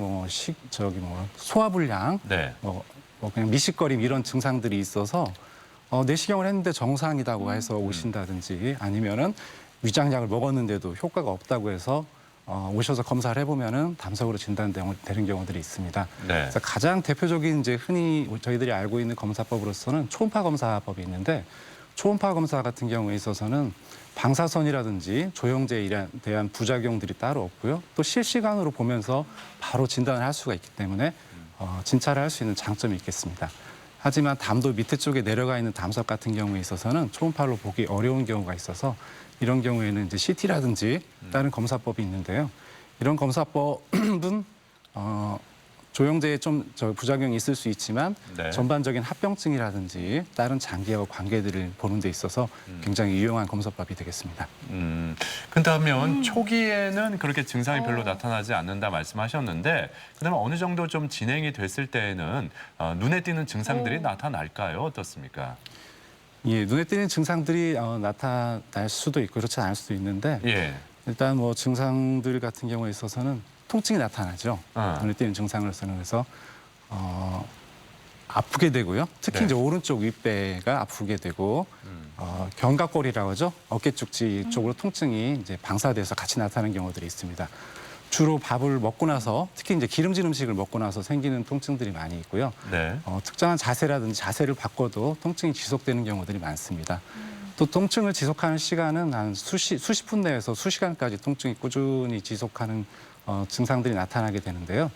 소화불량, 네. 그냥 미식거림 이런 증상들이 있어서 내시경을 했는데 정상이라고 해서 오신다든지 아니면은 위장약을 먹었는데도 효과가 없다고 해서 오셔서 검사를 해보면은 담석으로 진단되는 경우들이 있습니다. 네. 그래서 가장 대표적인 이제 흔히 저희들이 알고 있는 검사법으로서는 초음파 검사법이 있는데 초음파 검사 같은 경우에 있어서는 방사선이라든지 조영제에 대한 부작용들이 따로 없고요. 또 실시간으로 보면서 바로 진단을 할 수가 있기 때문에 진찰을 할 수 있는 장점이 있겠습니다. 하지만 담도 밑에 쪽에 내려가 있는 담석 같은 경우에 있어서는 초음파로 보기 어려운 경우가 있어서 이런 경우에는 이제 CT라든지 다른 검사법이 있는데요. 이런 검사법은 조영제에 좀 부작용이 있을 수 있지만 네. 전반적인 합병증이라든지 다른 장기하고 관계들을 보는 데 있어서 굉장히 유용한 검사법이 되겠습니다. 그렇다면 초기에는 그렇게 증상이 별로 나타나지 않는다 말씀하셨는데 그다음에 어느 정도 좀 진행이 됐을 때에는 눈에 띄는 증상들이 나타날까요? 어떻습니까? 예, 눈에 띄는 증상들이 나타날 수도 있고 그렇지 않을 수도 있는데 예. 일단 증상들 같은 경우에 있어서는 통증이 나타나죠. 눈에 띄는 증상으로서는 그래서 아프게 되고요. 특히 네. 이제 오른쪽 윗배가 아프게 되고 견갑골이라고 하죠. 어깨 쪽지 쪽으로 통증이 이제 방사돼서 같이 나타나는 경우들이 있습니다. 주로 밥을 먹고 나서 특히 이제 기름진 음식을 먹고 나서 생기는 통증들이 많이 있고요. 네. 특정한 자세라든지 자세를 바꿔도 통증이 지속되는 경우들이 많습니다. 또 통증을 지속하는 시간은 한 수십 분 내에서 수시간까지 통증이 꾸준히 지속하는 증상들이 나타나게 되는데요.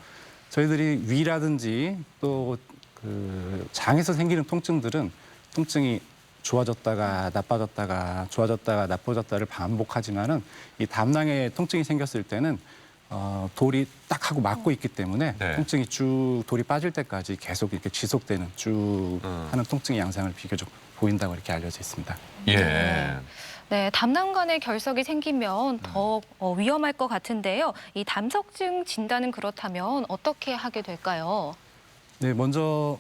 저희들이 위라든지 또 그 장에서 생기는 통증들은 통증이 좋아졌다가 나빠졌다가 좋아졌다가 나빠졌다를 반복하지만은 이 담낭에 통증이 생겼을 때는 돌이 딱 하고 막고 있기 때문에 네. 통증이 쭉 돌이 빠질 때까지 계속 이렇게 지속되는 쭉 하는 통증의 양상을 비교적 보인다고 이렇게 알려져 있습니다. 예. 네, 담낭관에 결석이 생기면 더 위험할 것 같은데요. 이 담석증 진단은 그렇다면 어떻게 하게 될까요? 네, 먼저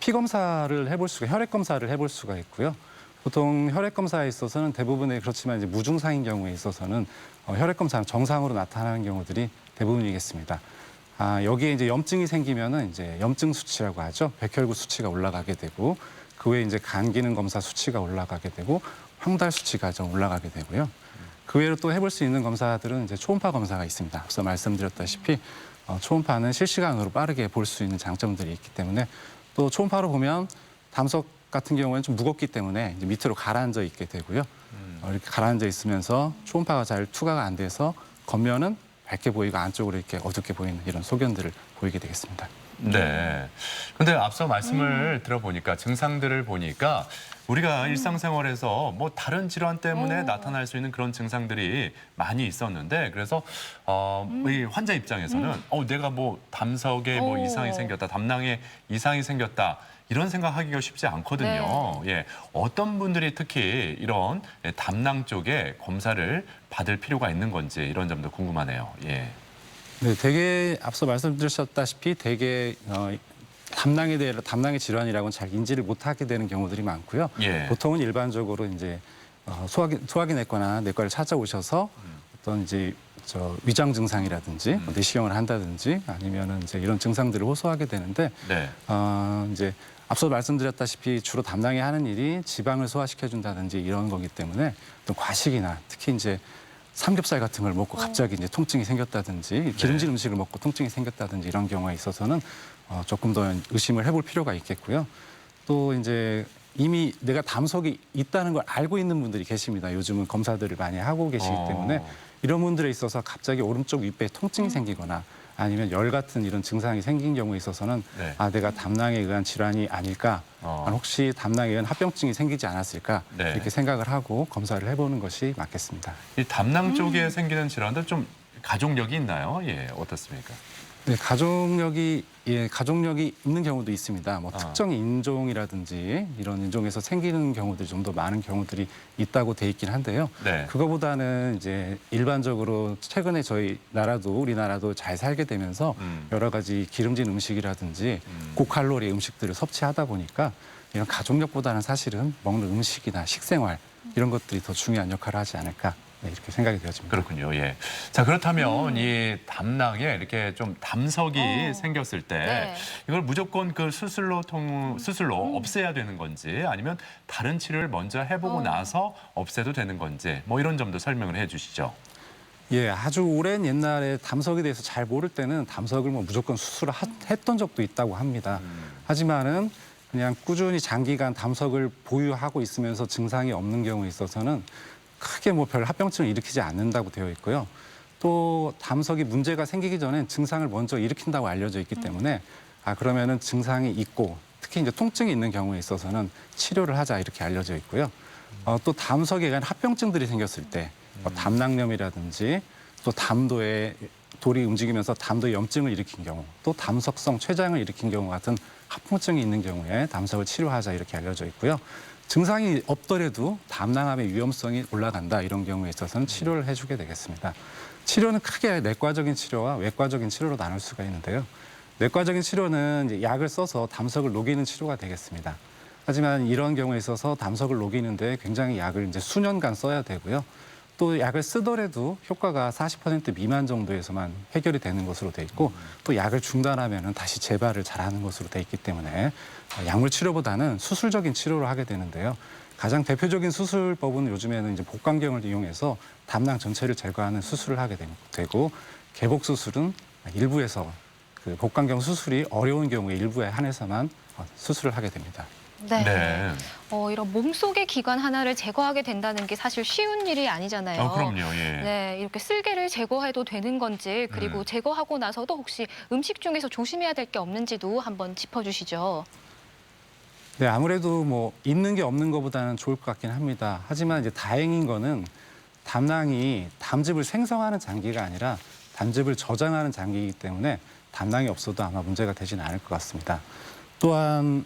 피 검사를 혈액 검사를 해볼 수가 있고요. 보통 혈액 검사에 있어서는 대부분의 그렇지만 이제 무증상인 경우에 있어서는 혈액 검사는 정상으로 나타나는 경우들이 대부분이겠습니다. 여기에 이제 염증이 생기면은 이제 염증 수치라고 하죠. 백혈구 수치가 올라가게 되고 그 외에 이제 간 기능 검사 수치가 올라가게 되고 황달 수치가 좀 올라가게 되고요. 그 외로 또 해볼 수 있는 검사들은 이제 초음파 검사가 있습니다. 앞서 말씀드렸다시피 초음파는 실시간으로 빠르게 볼 수 있는 장점들이 있기 때문에 또 초음파로 보면 담석 같은 경우에는 좀 무겁기 때문에 이제 밑으로 가라앉아 있게 되고요. 이렇게 가라앉아 있으면서 초음파가 잘 투과가 안 돼서 겉면은 밝게 보이고 안쪽으로 이렇게 어둡게 보이는 이런 소견들을 보이게 되겠습니다. 네. 근데 앞서 말씀을 들어보니까 증상들을 보니까 우리가 일상생활에서 다른 질환 때문에 나타날 수 있는 그런 증상들이 많이 있었는데 그래서 이 환자 입장에서는 내가 담석에 이상이 생겼다, 담낭에 이상이 생겼다 이런 생각하기가 쉽지 않거든요. 네. 예, 어떤 분들이 특히 이런 담낭 쪽에 검사를 받을 필요가 있는 건지 이런 점도 궁금하네요. 예. 네, 대개 앞서 말씀드렸다시피 대개 담낭의 질환이라고는 잘 인지를 못하게 되는 경우들이 많고요. 예. 보통은 일반적으로 이제 소화기 내과나 내과를 찾아오셔서 어떤 이제 위장 증상이라든지 내시경을 한다든지 아니면은 이제 이런 증상들을 호소하게 되는데 네. 이제 앞서 말씀드렸다시피 주로 담당이 하는 일이 지방을 소화시켜준다든지 이런 거기 때문에 또 과식이나 특히 이제 삼겹살 같은 걸 먹고 갑자기 이제 통증이 생겼다든지 기름진 음식을 먹고 통증이 생겼다든지 이런 경우에 있어서는 조금 더 의심을 해볼 필요가 있겠고요. 또 이제 이미 내가 담석이 있다는 걸 알고 있는 분들이 계십니다. 요즘은 검사들을 많이 하고 계시기 때문에 이런 분들에 있어서 갑자기 오른쪽 윗배에 통증이 생기거나 아니면 열 같은 이런 증상이 생긴 경우에 있어서는 아 내가 담낭에 의한 질환이 아닐까, 혹시 담낭에 의한 합병증이 생기지 않았을까 이렇게 생각을 하고 검사를 해보는 것이 맞겠습니다. 이 담낭 쪽에 생기는 질환들 좀 가족력이 있나요? 예, 어떻습니까? 네, 가족력이 있는 경우도 있습니다. 뭐 특정 인종이라든지 이런 인종에서 생기는 경우들이 좀 더 많은 경우들이 있다고 돼 있긴 한데요. 그거보다는 이제 일반적으로 최근에 우리나라도 잘 살게 되면서 여러 가지 기름진 음식이라든지 고칼로리 음식들을 섭취하다 보니까 이런 가족력보다는 사실은 먹는 음식이나 식생활 이런 것들이 더 중요한 역할을 하지 않을까. 네, 이렇게 생각이 되어집니다. 그렇군요. 예. 자, 그렇다면 이 담낭에 이렇게 좀 담석이 생겼을 때 이걸 무조건 그 수술로 없애야 되는 건지 아니면 다른 치료를 먼저 해보고 나서 없애도 되는 건지 뭐 이런 점도 설명을 해주시죠. 예, 아주 오랜 옛날에 담석에 대해서 잘 모를 때는 담석을 뭐 무조건 수술을 했던 적도 있다고 합니다. 하지만은 그냥 꾸준히 장기간 담석을 보유하고 있으면서 증상이 없는 경우에 있어서는 크게 뭐 별 합병증을 일으키지 않는다고 되어 있고요. 또 담석이 문제가 생기기 전엔 증상을 먼저 일으킨다고 알려져 있기 때문에 그러면은 증상이 있고 특히 이제 통증이 있는 경우에 있어서는 치료를 하자 이렇게 알려져 있고요. 또 담석에 의한 합병증들이 생겼을 때 담낭염이라든지 또 담도에 돌이 움직이면서 담도에 염증을 일으킨 경우 또 담석성 췌장을 일으킨 경우 같은 합병증이 있는 경우에 담석을 치료하자 이렇게 알려져 있고요. 증상이 없더라도 담낭암의 위험성이 올라간다 이런 경우에 있어서는 치료를 해주게 되겠습니다. 치료는 크게 내과적인 치료와 외과적인 치료로 나눌 수가 있는데요. 내과적인 치료는 이제 약을 써서 담석을 녹이는 치료가 되겠습니다. 하지만 이런 경우에 있어서 담석을 녹이는데 굉장히 약을 이제 수년간 써야 되고요. 또 약을 쓰더라도 효과가 40% 미만 정도에서만 해결이 되는 것으로 돼 있고 또 약을 중단하면은 다시 재발을 잘하는 것으로 돼 있기 때문에 약물 치료보다는 수술적인 치료를 하게 되는데요. 가장 대표적인 수술법은 요즘에는 이제 복강경을 이용해서 담낭 전체를 제거하는 수술을 하게 되고 개복 수술은 일부에서 그 복강경 수술이 어려운 경우에 일부에 한해서만 수술을 하게 됩니다. 네. 이런 몸속의 기관 하나를 제거하게 된다는 게 사실 쉬운 일이 아니잖아요. 그럼요. 예. 네, 이렇게 쓸개를 제거해도 되는 건지 그리고 제거하고 나서도 혹시 음식 중에서 조심해야 될 게 없는지도 한번 짚어주시죠. 네, 아무래도 뭐 있는 게 없는 것보다는 좋을 것 같긴 합니다. 하지만 이제 다행인 거는 담낭이 담즙을 생성하는 장기가 아니라 담즙을 저장하는 장기이기 때문에 담낭이 없어도 아마 문제가 되지는 않을 것 같습니다. 또한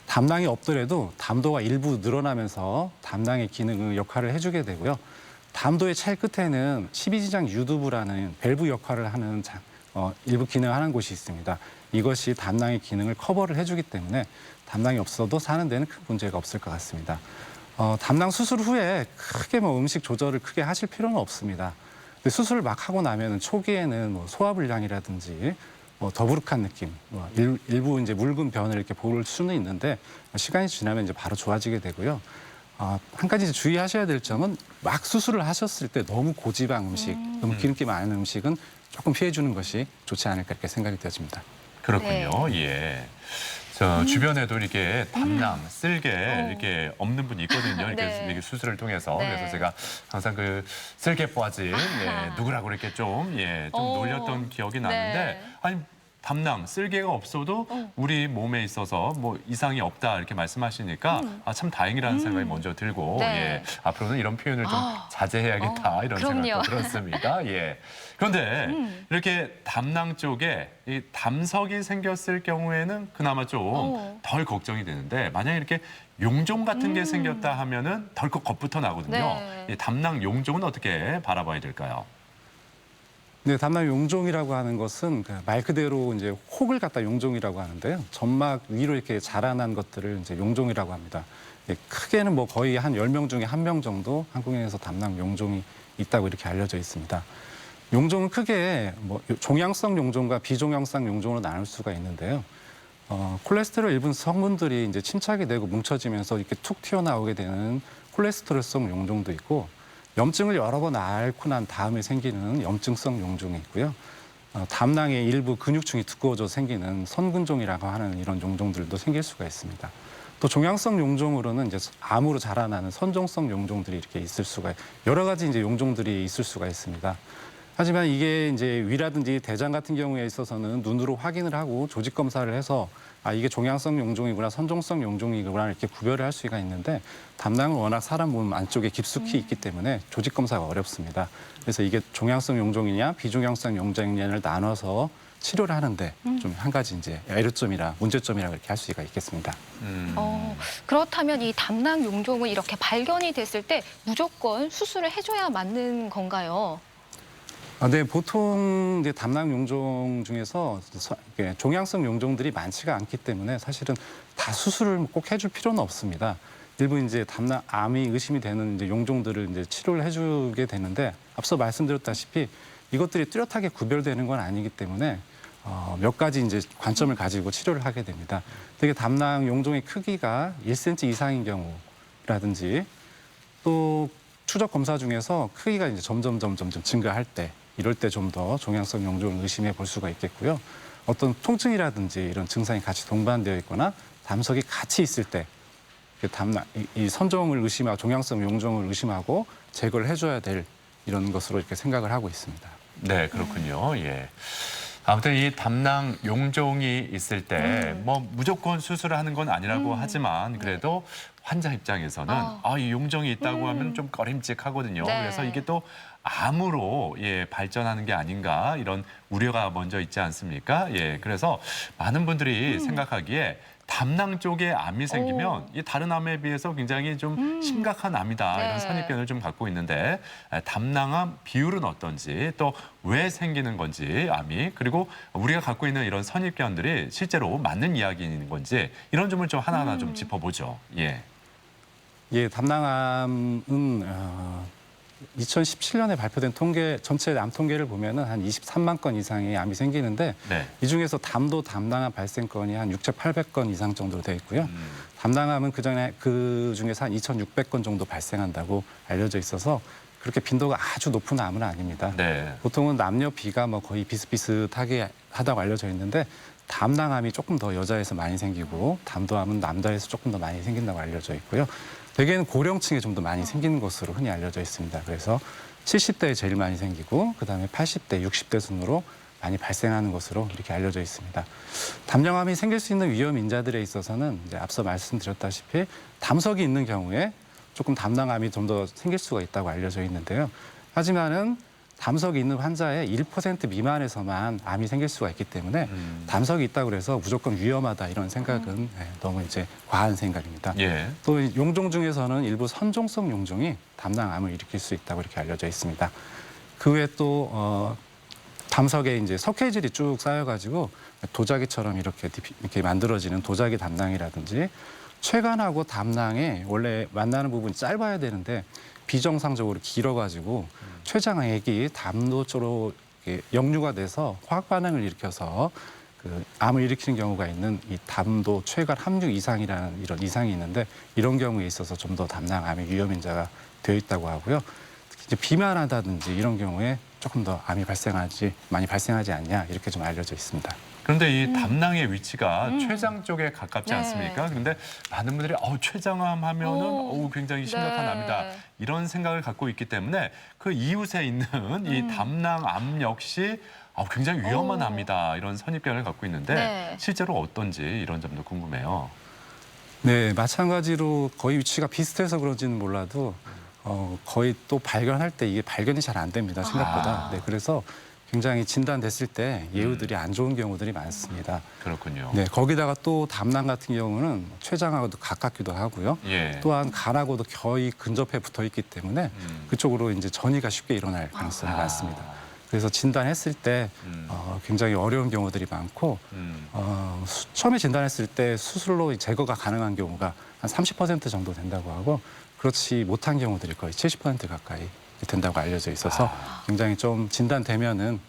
담낭이 없더라도 담도가 일부 늘어나면서 담낭의 기능을 역할을 해주게 되고요. 담도의 찰 끝에는 12지장 유두부라는 밸브 역할을 하는 일부 기능을 하는 곳이 있습니다. 이것이 담낭의 기능을 커버를 해주기 때문에 담낭이 없어도 사는 데는 큰 문제가 없을 것 같습니다. 담낭 수술 후에 크게 뭐 음식 조절을 크게 하실 필요는 없습니다. 근데 수술을 막 하고 나면 초기에는 뭐 소화불량이라든지 더부룩한 느낌, 일부 이제 묽은 변을 이렇게 볼 수는 있는데 시간이 지나면 이제 바로 좋아지게 되고요. 한 가지 주의하셔야 될 점은 막 수술을 하셨을 때 너무 고지방 음식, 너무 기름기 많은 음식은 조금 피해주는 것이 좋지 않을까 이렇게 생각이 되어집니다. 그렇군요. 예. 주변에도 이렇게 담낭, 쓸개 이렇게 없는 분이 있거든요. 이렇게 수술을 통해서. 그래서 제가 항상 그 쓸개 빠진 누구라고 이렇게 좀 놀렸던 기억이 나는데 아니 담낭, 쓸개가 없어도 우리 몸에 있어서 뭐 이상이 없다 이렇게 말씀하시니까 참 다행이라는 생각이 먼저 들고 앞으로는 이런 표현을 좀 자제해야겠다 이런 생각도 들었습니다. 예. 그런데 이렇게 담낭 쪽에 이 담석이 생겼을 경우에는 그나마 좀 덜 걱정이 되는데 만약에 이렇게 용종 같은 게 생겼다 하면은 덜컥 겁부터 나거든요. 이 담낭 용종은 어떻게 바라봐야 될까요? 네, 담낭 용종이라고 하는 것은 말 그대로 이제 혹을 갖다 용종이라고 하는데요. 점막 위로 이렇게 자라난 것들을 이제 용종이라고 합니다. 크게는 뭐 거의 한 10명 중에 1명 정도 한국인에서 담낭 용종이 있다고 이렇게 알려져 있습니다. 용종은 크게 뭐 종양성 용종과 비종양성 용종으로 나눌 수가 있는데요. 콜레스테롤 일부 성분들이 이제 침착이 되고 뭉쳐지면서 이렇게 툭 튀어나오게 되는 콜레스테롤성 용종도 있고 염증을 여러 번 앓고 난 다음에 생기는 염증성 용종이 있고요. 담낭의 일부 근육층이 두꺼워져 생기는 선근종이라고 하는 이런 용종들도 생길 수가 있습니다. 또 종양성 용종으로는 이제 암으로 자라나는 선종성 용종들이 이렇게 있을 수가, 여러 가지 이제 용종들이 있을 수가 있습니다. 하지만 이게 이제 위라든지 대장 같은 경우에 있어서는 눈으로 확인을 하고 조직 검사를 해서 아, 이게 종양성 용종이구나, 선종성 용종이구나 이렇게 구별을 할 수가 있는데, 담낭은 워낙 사람 몸 안쪽에 깊숙이 있기 때문에 조직 검사가 어렵습니다. 그래서 이게 종양성 용종이냐 비종양성 용종이냐를 나눠서 치료를 하는데 좀 한 가지 이제 애로점이라 문제점이라고 이렇게 할 수가 있겠습니다. 그렇다면 이 담낭 용종은 이렇게 발견이 됐을 때 무조건 수술을 해줘야 맞는 건가요? 네, 보통 이제 담낭 용종 중에서 종양성 용종들이 많지가 않기 때문에 사실은 다 수술을 꼭 해줄 필요는 없습니다. 일부 이제 담낭 암이 의심이 되는 이제 용종들을 이제 치료를 해주게 되는데, 앞서 말씀드렸다시피 이것들이 뚜렷하게 구별되는 건 아니기 때문에 몇 가지 이제 관점을 가지고 치료를 하게 됩니다. 되게 담낭 용종의 크기가 1cm 이상인 경우라든지, 또 추적 검사 중에서 크기가 이제 점점 증가할 때, 이럴 때 좀 더 종양성 용종을 의심해 볼 수가 있겠고요. 어떤 통증이라든지 이런 증상이 같이 동반되어 있거나 담석이 같이 있을 때 이 선종을 의심하고 종양성 용종을 의심하고 제거를 해줘야 될 이런 것으로 이렇게 생각을 하고 있습니다. 네, 그렇군요. 예. 아무튼 이 담낭 용종이 있을 때 뭐 무조건 수술을 하는 건 아니라고 하지만 그래도 환자 입장에서는 이 용종이 있다고 하면 좀 꺼림칙하거든요. 네. 그래서 이게 또 암으로 발전하는 게 아닌가 이런 우려가 먼저 있지 않습니까? 예, 그래서 많은 분들이 생각하기에 담낭 쪽에 암이 생기면 이 다른 암에 비해서 굉장히 좀 심각한 암이다 이런 선입견을 좀 갖고 있는데, 담낭암 비율은 어떤지, 또 왜 생기는 건지 암이, 그리고 우리가 갖고 있는 이런 선입견들이 실제로 맞는 이야기인 건지 이런 점을 좀 하나하나 좀 짚어보죠. 예. 예, 담낭암은 2017년에 발표된 통계, 전체 암 통계를 보면은 한 23만 건 이상의 암이 생기는데, 네. 이 중에서 담도 담낭암 발생 건이 한 6,800건 이상 정도로 되어 있고요. 담낭암은 그 중에서 한 2,600건 정도 발생한다고 알려져 있어서 그렇게 빈도가 아주 높은 암은 아닙니다. 네. 보통은 남녀 비가 뭐 거의 비슷비슷하게 하다고 알려져 있는데, 담낭암이 조금 더 여자에서 많이 생기고 담도암은 남자에서 조금 더 많이 생긴다고 알려져 있고요. 대개는 고령층에 좀 더 많이 생기는 것으로 흔히 알려져 있습니다. 그래서 70대에 제일 많이 생기고 그다음에 80대, 60대 순으로 많이 발생하는 것으로 이렇게 알려져 있습니다. 담낭암이 생길 수 있는 위험 인자들에 있어서는 이제 앞서 말씀드렸다시피 담석이 있는 경우에 조금 담낭암이 좀 더 생길 수가 있다고 알려져 있는데요. 하지만은 담석이 있는 환자의 1% 미만에서만 암이 생길 수가 있기 때문에 담석이 있다고 해서 무조건 위험하다 이런 생각은 너무 이제 과한 생각입니다. 예. 또 용종 중에서는 일부 선종성 용종이 담낭암을 일으킬 수 있다고 이렇게 알려져 있습니다. 그 외에 또 담석에 이제 석회질이 쭉 쌓여가지고 도자기처럼 이렇게 만들어지는 도자기 담낭이라든지, 췌간하고 담낭에 원래 만나는 부분이 짧아야 되는데 비정상적으로 길어가지고 췌장액이 담도 쪽으로 역류가 돼서 화학 반응을 일으켜서 그 암을 일으키는 경우가 있는 이 담도 췌간 함유 이상이라는 이런 이상이 있는데, 이런 경우에 있어서 좀 더 담낭암의 위험 인자가 되어 있다고 하고요. 이제 비만하다든지 이런 경우에 조금 더 암이 많이 발생하지 않냐 이렇게 좀 알려져 있습니다. 그런데 이 담낭의 위치가 췌장 쪽에 가깝지 않습니까? 그런데 많은 분들이 췌장암 하면은 굉장히 심각한 암이다 이런 생각을 갖고 있기 때문에 그 이웃에 있는 이 담낭암 역시 굉장히 위험한 암이다 이런 선입견을 갖고 있는데 실제로 어떤지 이런 점도 궁금해요. 네, 마찬가지로 거의 위치가 비슷해서 그런지는 몰라도 거의 또 발견할 때 이게 발견이 잘 안 됩니다, 생각보다. 네, 그래서 굉장히 진단됐을 때 예후들이 안 좋은 경우들이 많습니다. 그렇군요. 네, 거기다가 또 담낭 같은 경우는 췌장하고도 가깝기도 하고요. 예. 또한 간하고도 거의 근접해 붙어 있기 때문에 그쪽으로 이제 전이가 쉽게 일어날 가능성이 많습니다. 그래서 진단했을 때 굉장히 어려운 경우들이 많고 처음에 진단했을 때 수술로 제거가 가능한 경우가 한 30% 정도 된다고 하고, 그렇지 못한 경우들이 거의 70% 가까이 된다고 알려져 있어서 굉장히 좀 진단되면은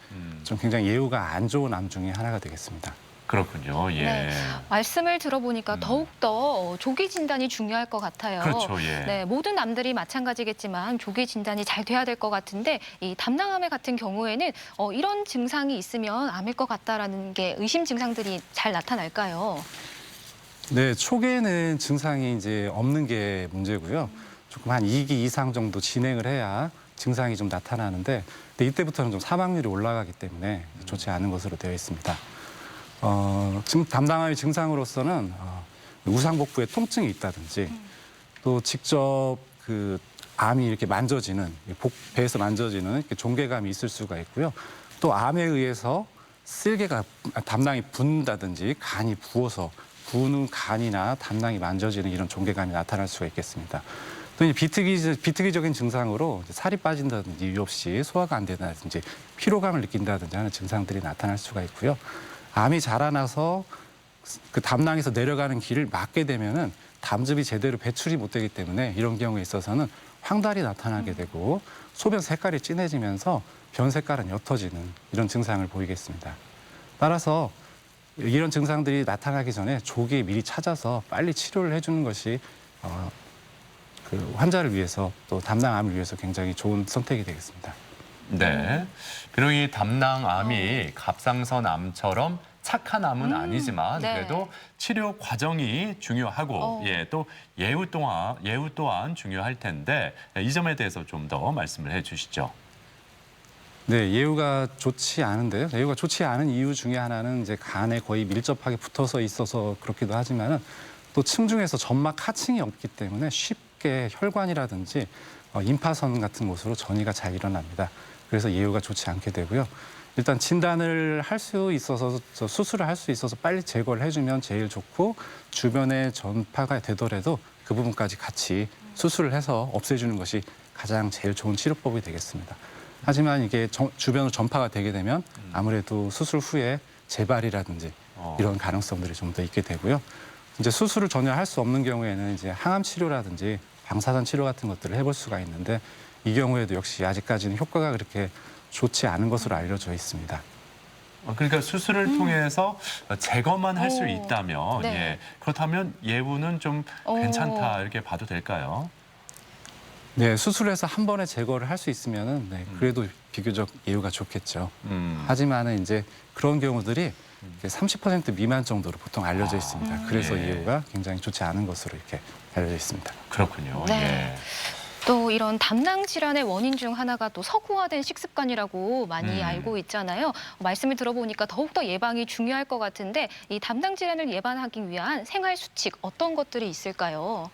좀 굉장히 예후가 안 좋은 암 중에 하나가 되겠습니다. 그렇군요. 예. 네, 말씀을 들어보니까 더욱더 조기 진단이 중요할 것 같아요. 그렇죠. 예. 네, 모든 남들이 마찬가지겠지만 조기 진단이 잘 돼야 될 것 같은데 이 담낭암의 같은 경우에는 이런 증상이 있으면 암일 것 같다라는 게 의심 증상들이 잘 나타날까요? 네, 초기에는 증상이 이제 없는 게 문제고요. 조금 한 2기 이상 정도 진행을 해야 증상이 좀 나타나는데 근데 이때부터는 좀 사망률이 올라가기 때문에 좋지 않은 것으로 되어 있습니다. 지금 담낭암의 증상으로서는 우상복부에 통증이 있다든지 또 직접 그 암이 이렇게 만져지는 배에서 만져지는 이렇게 종괴감이 있을 수가 있고요. 또 암에 의해서 쓸개가 담낭이 붓는다든지 간이 부어서 부는 간이나 담낭이 만져지는 이런 종괴감이 나타날 수가 있겠습니다. 또 이제 비특이적인 증상으로 살이 빠진다든지 이유 없이 소화가 안 된다든지 피로감을 느낀다든지 하는 증상들이 나타날 수가 있고요. 암이 자라나서 그 담낭에서 내려가는 길을 막게 되면은 담즙이 제대로 배출이 못 되기 때문에 이런 경우에 있어서는 황달이 나타나게 되고 소변 색깔이 진해지면서 변 색깔은 옅어지는 이런 증상을 보이겠습니다. 따라서 이런 증상들이 나타나기 전에 조기에 미리 찾아서 빨리 치료를 해주는 것이 그 환자를 위해서 또 담낭암을 위해서 굉장히 좋은 선택이 되겠습니다. 네. 비록 이 담낭암이 갑상선암처럼 착한 암은 아니지만 네. 그래도 치료 과정이 중요하고 예, 또 예후 또한 중요할 텐데 이 점에 대해서 좀 더 말씀을 해주시죠. 네, 예후가 좋지 않은데요. 예후가 좋지 않은 이유 중에 하나는 이제 간에 거의 밀접하게 붙어서 있어서 그렇기도 하지만은 또 층중에서 점막 하층이 없기 때문에 쉽게 혈관이라든지 임파선 같은 곳으로 전이가 잘 일어납니다. 그래서 예후가 좋지 않게 되고요. 일단 진단을 할 수 있어서 수술을 할 수 있어서 빨리 제거를 해주면 제일 좋고 주변에 전파가 되더라도 그 부분까지 같이 수술을 해서 없애주는 것이 가장 제일 좋은 치료법이 되겠습니다. 하지만 이게 주변으로 전파가 되게 되면 아무래도 수술 후에 재발이라든지 이런 가능성들이 좀 더 있게 되고요. 이제 수술을 전혀 할 수 없는 경우에는 이제 항암 치료라든지 방사선 치료 같은 것들을 해볼 수가 있는데 이 경우에도 역시 아직까지는 효과가 그렇게 좋지 않은 것으로 알려져 있습니다. 그러니까 수술을 통해서 제거만 할 수 있다면 네. 예, 그렇다면 예후는 좀 괜찮다 이렇게 봐도 될까요? 네, 수술해서 한 번에 제거를 할 수 있으면은 네, 그래도 비교적 예후가 좋겠죠. 하지만은 이제 그런 경우들이 30% 미만 정도로 보통 알려져 있습니다. 그래서 예. 예후가 굉장히 좋지 않은 것으로 이렇게 알려져 있습니다. 그렇군요. 네. 예. 또 이런 담낭 질환의 원인 중 하나가 또 서구화된 식습관이라고 많이 알고 있잖아요. 말씀을 들어보니까 더욱더 예방이 중요할 것 같은데 이 담낭 질환을 예방하기 위한 생활 수칙 어떤 것들이 있을까요?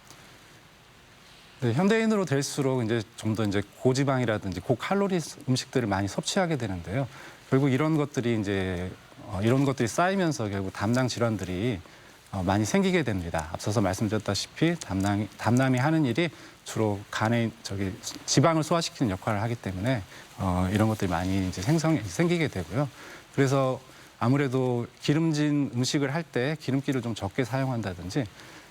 네, 현대인으로 될수록 이제 좀 더 이제 고지방이라든지 고칼로리 음식들을 많이 섭취하게 되는데요. 결국 이런 것들이 이제 이런 것들이 쌓이면서 결국 담낭 질환들이 많이 생기게 됩니다. 앞서서 말씀드렸다시피 담남이 하는 일이 주로 간에 지방을 소화시키는 역할을 하기 때문에 이런 것들이 많이 이제 생기게 되고요. 그래서 아무래도 기름진 음식을 할 때 기름기를 좀 적게 사용한다든지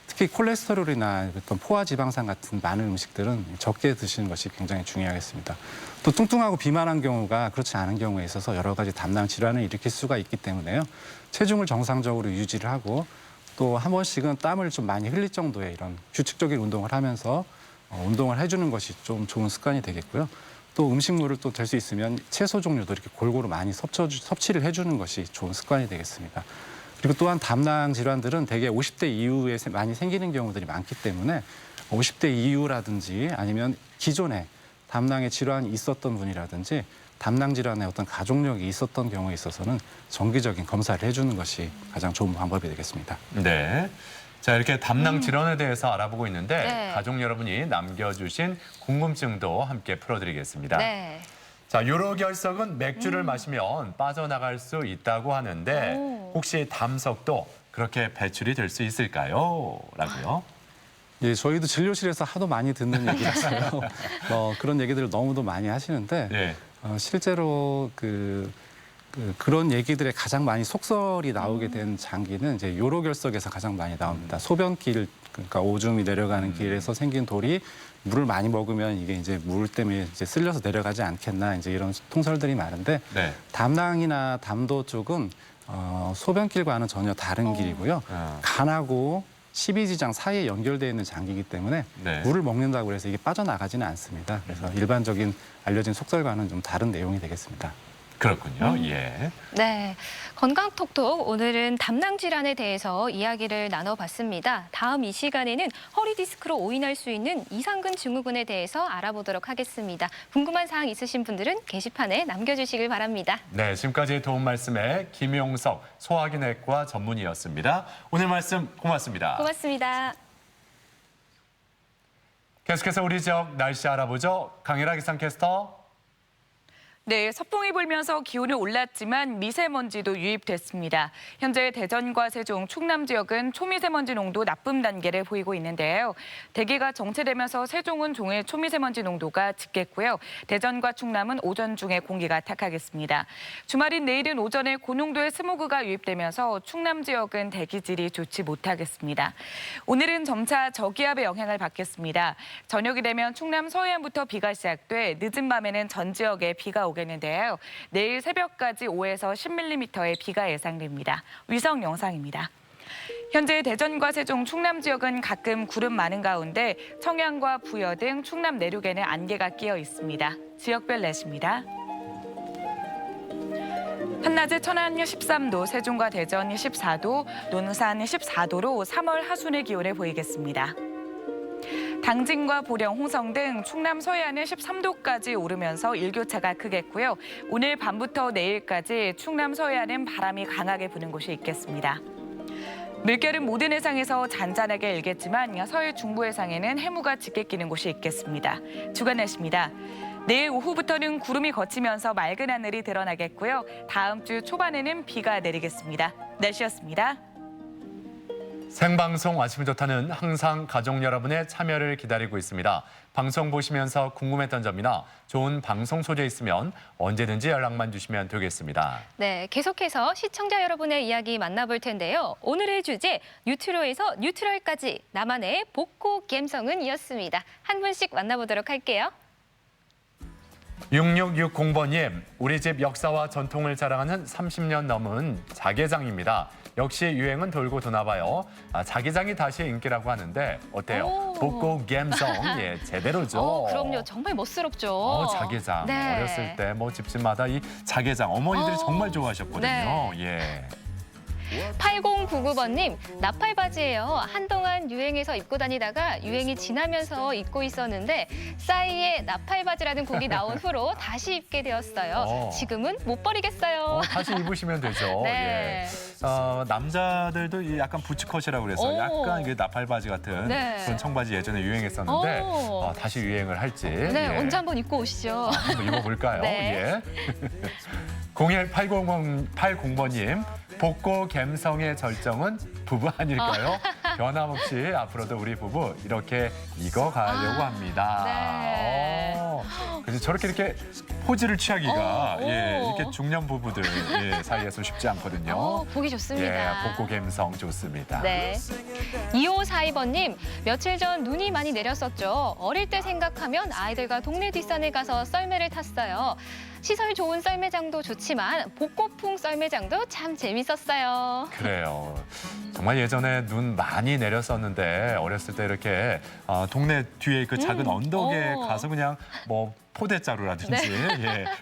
특히 콜레스테롤이나 어떤 포화 지방산 같은 많은 음식들은 적게 드시는 것이 굉장히 중요하겠습니다. 또 뚱뚱하고 비만한 경우가 그렇지 않은 경우에 있어서 여러 가지 담낭 질환을 일으킬 수가 있기 때문에요. 체중을 정상적으로 유지를 하고 또 한 번씩은 땀을 좀 많이 흘릴 정도의 이런 규칙적인 운동을 하면서 운동을 해주는 것이 좀 좋은 습관이 되겠고요. 또 음식물을 또 될 수 있으면 채소 종류도 이렇게 골고루 많이 섭취를 해주는 것이 좋은 습관이 되겠습니다. 그리고 또한 담낭 질환들은 대개 50대 이후에 많이 생기는 경우들이 많기 때문에 50대 이후라든지 아니면 기존에 담낭에 질환이 있었던 분이라든지 담낭 질환에 어떤 가족력이 있었던 경우에 있어서는 정기적인 검사를 해주는 것이 가장 좋은 방법이 되겠습니다. 네. 자, 이렇게 담낭 질환에 대해서 알아보고 있는데 네. 가족 여러분이 남겨주신 궁금증도 함께 풀어드리겠습니다. 네. 자, 요로결석은 맥주를 마시면 빠져나갈 수 있다고 하는데 혹시 담석도 그렇게 배출이 될 수 있을까요? 라고요. 예, 저희도 진료실에서 하도 많이 듣는 얘기라서요. 그런 얘기들을 너무도 많이 하시는데 네. 실제로 그런 얘기들에 가장 많이 속설이 나오게 된 장기는 이제 요로결석에서 가장 많이 나옵니다. 소변길, 그러니까 오줌이 내려가는 길에서 생긴 돌이 물을 많이 먹으면 이게 이제 물 때문에 이제 쓸려서 내려가지 않겠나 이제 이런 통설들이 많은데 네. 담낭이나 담도 쪽은 소변길과는 전혀 다른 길이고요. 간하고 십이지장 사이에 연결되어 있는 장기이기 때문에 물을 먹는다고 해서 이게 빠져나가지는 않습니다. 그래서 일반적인 알려진 속설과는 좀 다른 내용이 되겠습니다. 그렇군요. 예. 네, 건강톡톡 오늘은 담낭 질환에 대해서 이야기를 나눠봤습니다. 다음 이 시간에는 허리 디스크로 오인할 수 있는 이상근 증후군에 대해서 알아보도록 하겠습니다. 궁금한 사항 있으신 분들은 게시판에 남겨주시길 바랍니다. 네, 지금까지 도움 말씀에 김용석 소화기내과 전문의였습니다. 오늘 말씀 고맙습니다. 고맙습니다. 계속해서 우리 지역 날씨 알아보죠. 강일아 기상캐스터. 네, 서풍이 불면서 기온이 올랐지만 미세먼지도 유입됐습니다. 현재 대전과 세종, 충남 지역은 초미세먼지 농도 나쁨 단계를 보이고 있는데요. 대기가 정체되면서 세종은 종일 초미세먼지 농도가 짙겠고요. 대전과 충남은 오전 중에 공기가 탁하겠습니다. 주말인 내일은 오전에 고농도의 스모그가 유입되면서 충남 지역은 대기질이 좋지 못하겠습니다. 오늘은 점차 저기압의 영향을 받겠습니다. 저녁이 되면 충남 서해안부터 비가 시작돼 늦은 밤에는 전 지역에 비가 오겠는데요. 내일 새벽까지 5에서 10mm의 비가 예상됩니다. 위성 영상입니다. 현재 대전과 세종, 충남 지역은 가끔 구름 많은 가운데 청양과 부여 등 충남 내륙에는 안개가 끼어 있습니다. 지역별 날씨입니다. 한낮에 천안 13도, 세종과 대전 14도, 논산 14도로 3월 하순의 기온을 보이겠습니다. 당진과 보령, 홍성 등 충남 서해안은 13도까지 오르면서 일교차가 크겠고요. 오늘 밤부터 내일까지 충남 서해안은 바람이 강하게 부는 곳이 있겠습니다. 물결은 모든 해상에서 잔잔하게 일겠지만 서해 중부 해상에는 해무가 짙게 끼는 곳이 있겠습니다. 주간 날씨입니다. 내일 오후부터는 구름이 걷히면서 맑은 하늘이 드러나겠고요. 다음 주 초반에는 비가 내리겠습니다. 날씨였습니다. 생방송 아침 좋다는 항상 가족 여러분의 참여를 기다리고 있습니다. 방송 보시면서 궁금했던 점이나 좋은 방송 소재 있으면 언제든지 연락만 주시면 되겠습니다. 네, 계속해서 시청자 여러분의 이야기 만나볼 텐데요. 오늘의 주제 뉴트로에서 뉴트럴까지 나만의 복고 감성은 이었습니다. 한 분씩 만나보도록 할게요. 6660번님, 우리 집 역사와 전통을 자랑하는 30년 넘은 자개장입니다. 역시 유행은 돌고 도나 봐요. 자개장이 다시 인기라고 하는데 어때요? 복고 감성, 예, 제대로죠. 그럼요, 정말 멋스럽죠. 자개장, 네. 어렸을 때 뭐 집집마다 이 자개장 어머니들이 정말 좋아하셨거든요. 네. 예. 8099번님, 나팔바지예요. 한동안 유행해서 입고 다니다가 유행이 지나면서 입고 있었는데 싸이의 나팔바지라는 곡이 나온 후로 다시 입게 되었어요. 지금은 못 버리겠어요. 다시 입으시면 되죠. 네. 예. 남자들도 약간 부츠컷이라고 그래서 약간 이게 나팔바지 같은 그런 청바지 예전에 유행했었는데 다시 유행을 할지. 네, 예. 언제 한번 입고 오시죠. 한번 입어볼까요? 네. 예. 01800번님, 복고 감성의 절정은 부부 아닐까요? 변함없이 앞으로도 우리 부부 이렇게 익어가려고 합니다. 네. 그래서 저렇게 이렇게 포즈를 취하기가 이렇게 중년 부부들 사이에서 쉽지 않거든요. 보기 좋습니다. 예, 복고 감성 좋습니다. 네. 2542번님, 며칠 전 눈이 많이 내렸었죠. 어릴 때 생각하면 아이들과 동네 뒷산에 가서 썰매를 탔어요. 시설 좋은 썰매장도 좋지만 복고풍 썰매장도 참 재밌었어요. 그래요. 정말 예전에 눈 많이 내렸었는데 어렸을 때 이렇게 동네 뒤에 그 작은 언덕에 가서 그냥 뭐 포대자루라든지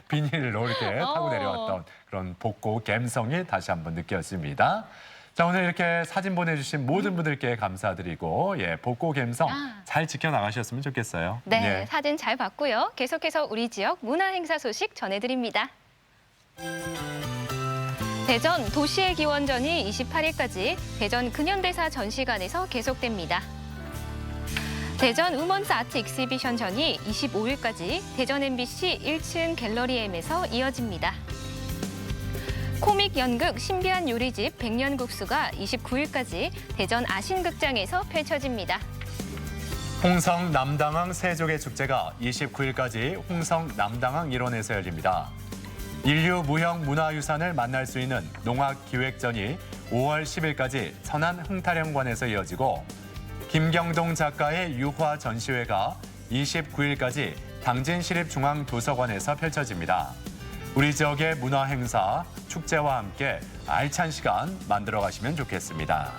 비닐로 이렇게 타고 내려왔던 그런 복고 감성이 다시 한번 느껴집니다. 자, 오늘 이렇게 사진 보내주신 모든 분들께 감사드리고 복고 감성 잘 지켜나가셨으면 좋겠어요. 네, 사진 잘 봤고요. 계속해서 우리 지역 문화행사 소식 전해드립니다. 대전 도시의 기원전이 28일까지 대전 근현대사 전시관에서 계속됩니다. 대전 우먼스 아트 익시비션전이 25일까지 대전 MBC 1층 갤러리 M에서 이어집니다. 코믹 연극 신비한 요리집 백년국수가 29일까지 대전 아신극장에서 펼쳐집니다. 홍성 남당항 세족의 축제가 29일까지 홍성 남당항 일원에서 열립니다. 인류 무형 문화유산을 만날 수 있는 농악기획전이 5월 10일까지 천안 흥타령관에서 이어지고 김경동 작가의 유화 전시회가 29일까지 당진시립중앙도서관에서 펼쳐집니다. 우리 지역의 문화 행사, 축제와 함께 알찬 시간 만들어 가시면 좋겠습니다.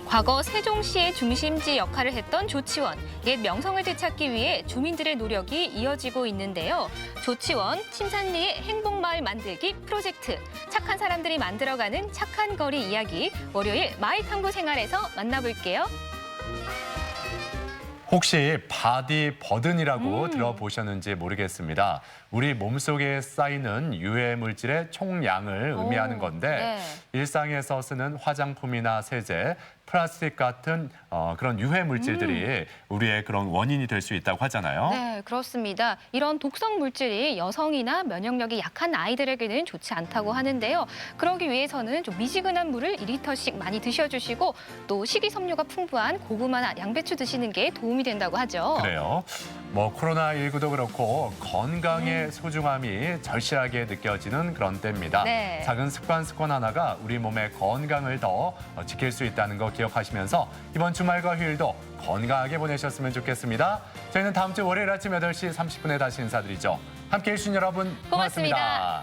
과거 세종시의 중심지 역할을 했던 조치원, 옛 명성을 되찾기 위해 주민들의 노력이 이어지고 있는데요. 조치원 침산리의 행복마을 만들기 프로젝트, 착한 사람들이 만들어가는 착한 거리 이야기, 월요일 마을탐구 생활에서 만나볼게요. 혹시 바디 버든이라고 들어보셨는지 모르겠습니다. 우리 몸속에 쌓이는 유해 물질의 총량을 의미하는 건데 일상에서 쓰는 화장품이나 세제, 플라스틱 같은 그런 유해 물질들이 우리의 그런 원인이 될 수 있다고 하잖아요. 네, 그렇습니다. 이런 독성 물질이 여성이나 면역력이 약한 아이들에게는 좋지 않다고 하는데요. 그러기 위해서는 좀 미지근한 물을 2리터씩 많이 드셔주시고 또 식이섬유가 풍부한 고구마나 양배추 드시는 게 도움이 된다고 하죠. 그래요. 뭐 코로나19도 그렇고 건강의 소중함이 절실하게 느껴지는 그런 때입니다. 네. 작은 습관 하나가 우리 몸의 건강을 더 지킬 수 있다는 거 기억하시면서 이번 주말과 휴일도 건강하게 보내셨으면 좋겠습니다. 저희는 다음 주 월요일 아침 8시 30분에 다시 인사드리죠. 함께해 주신 여러분 고맙습니다.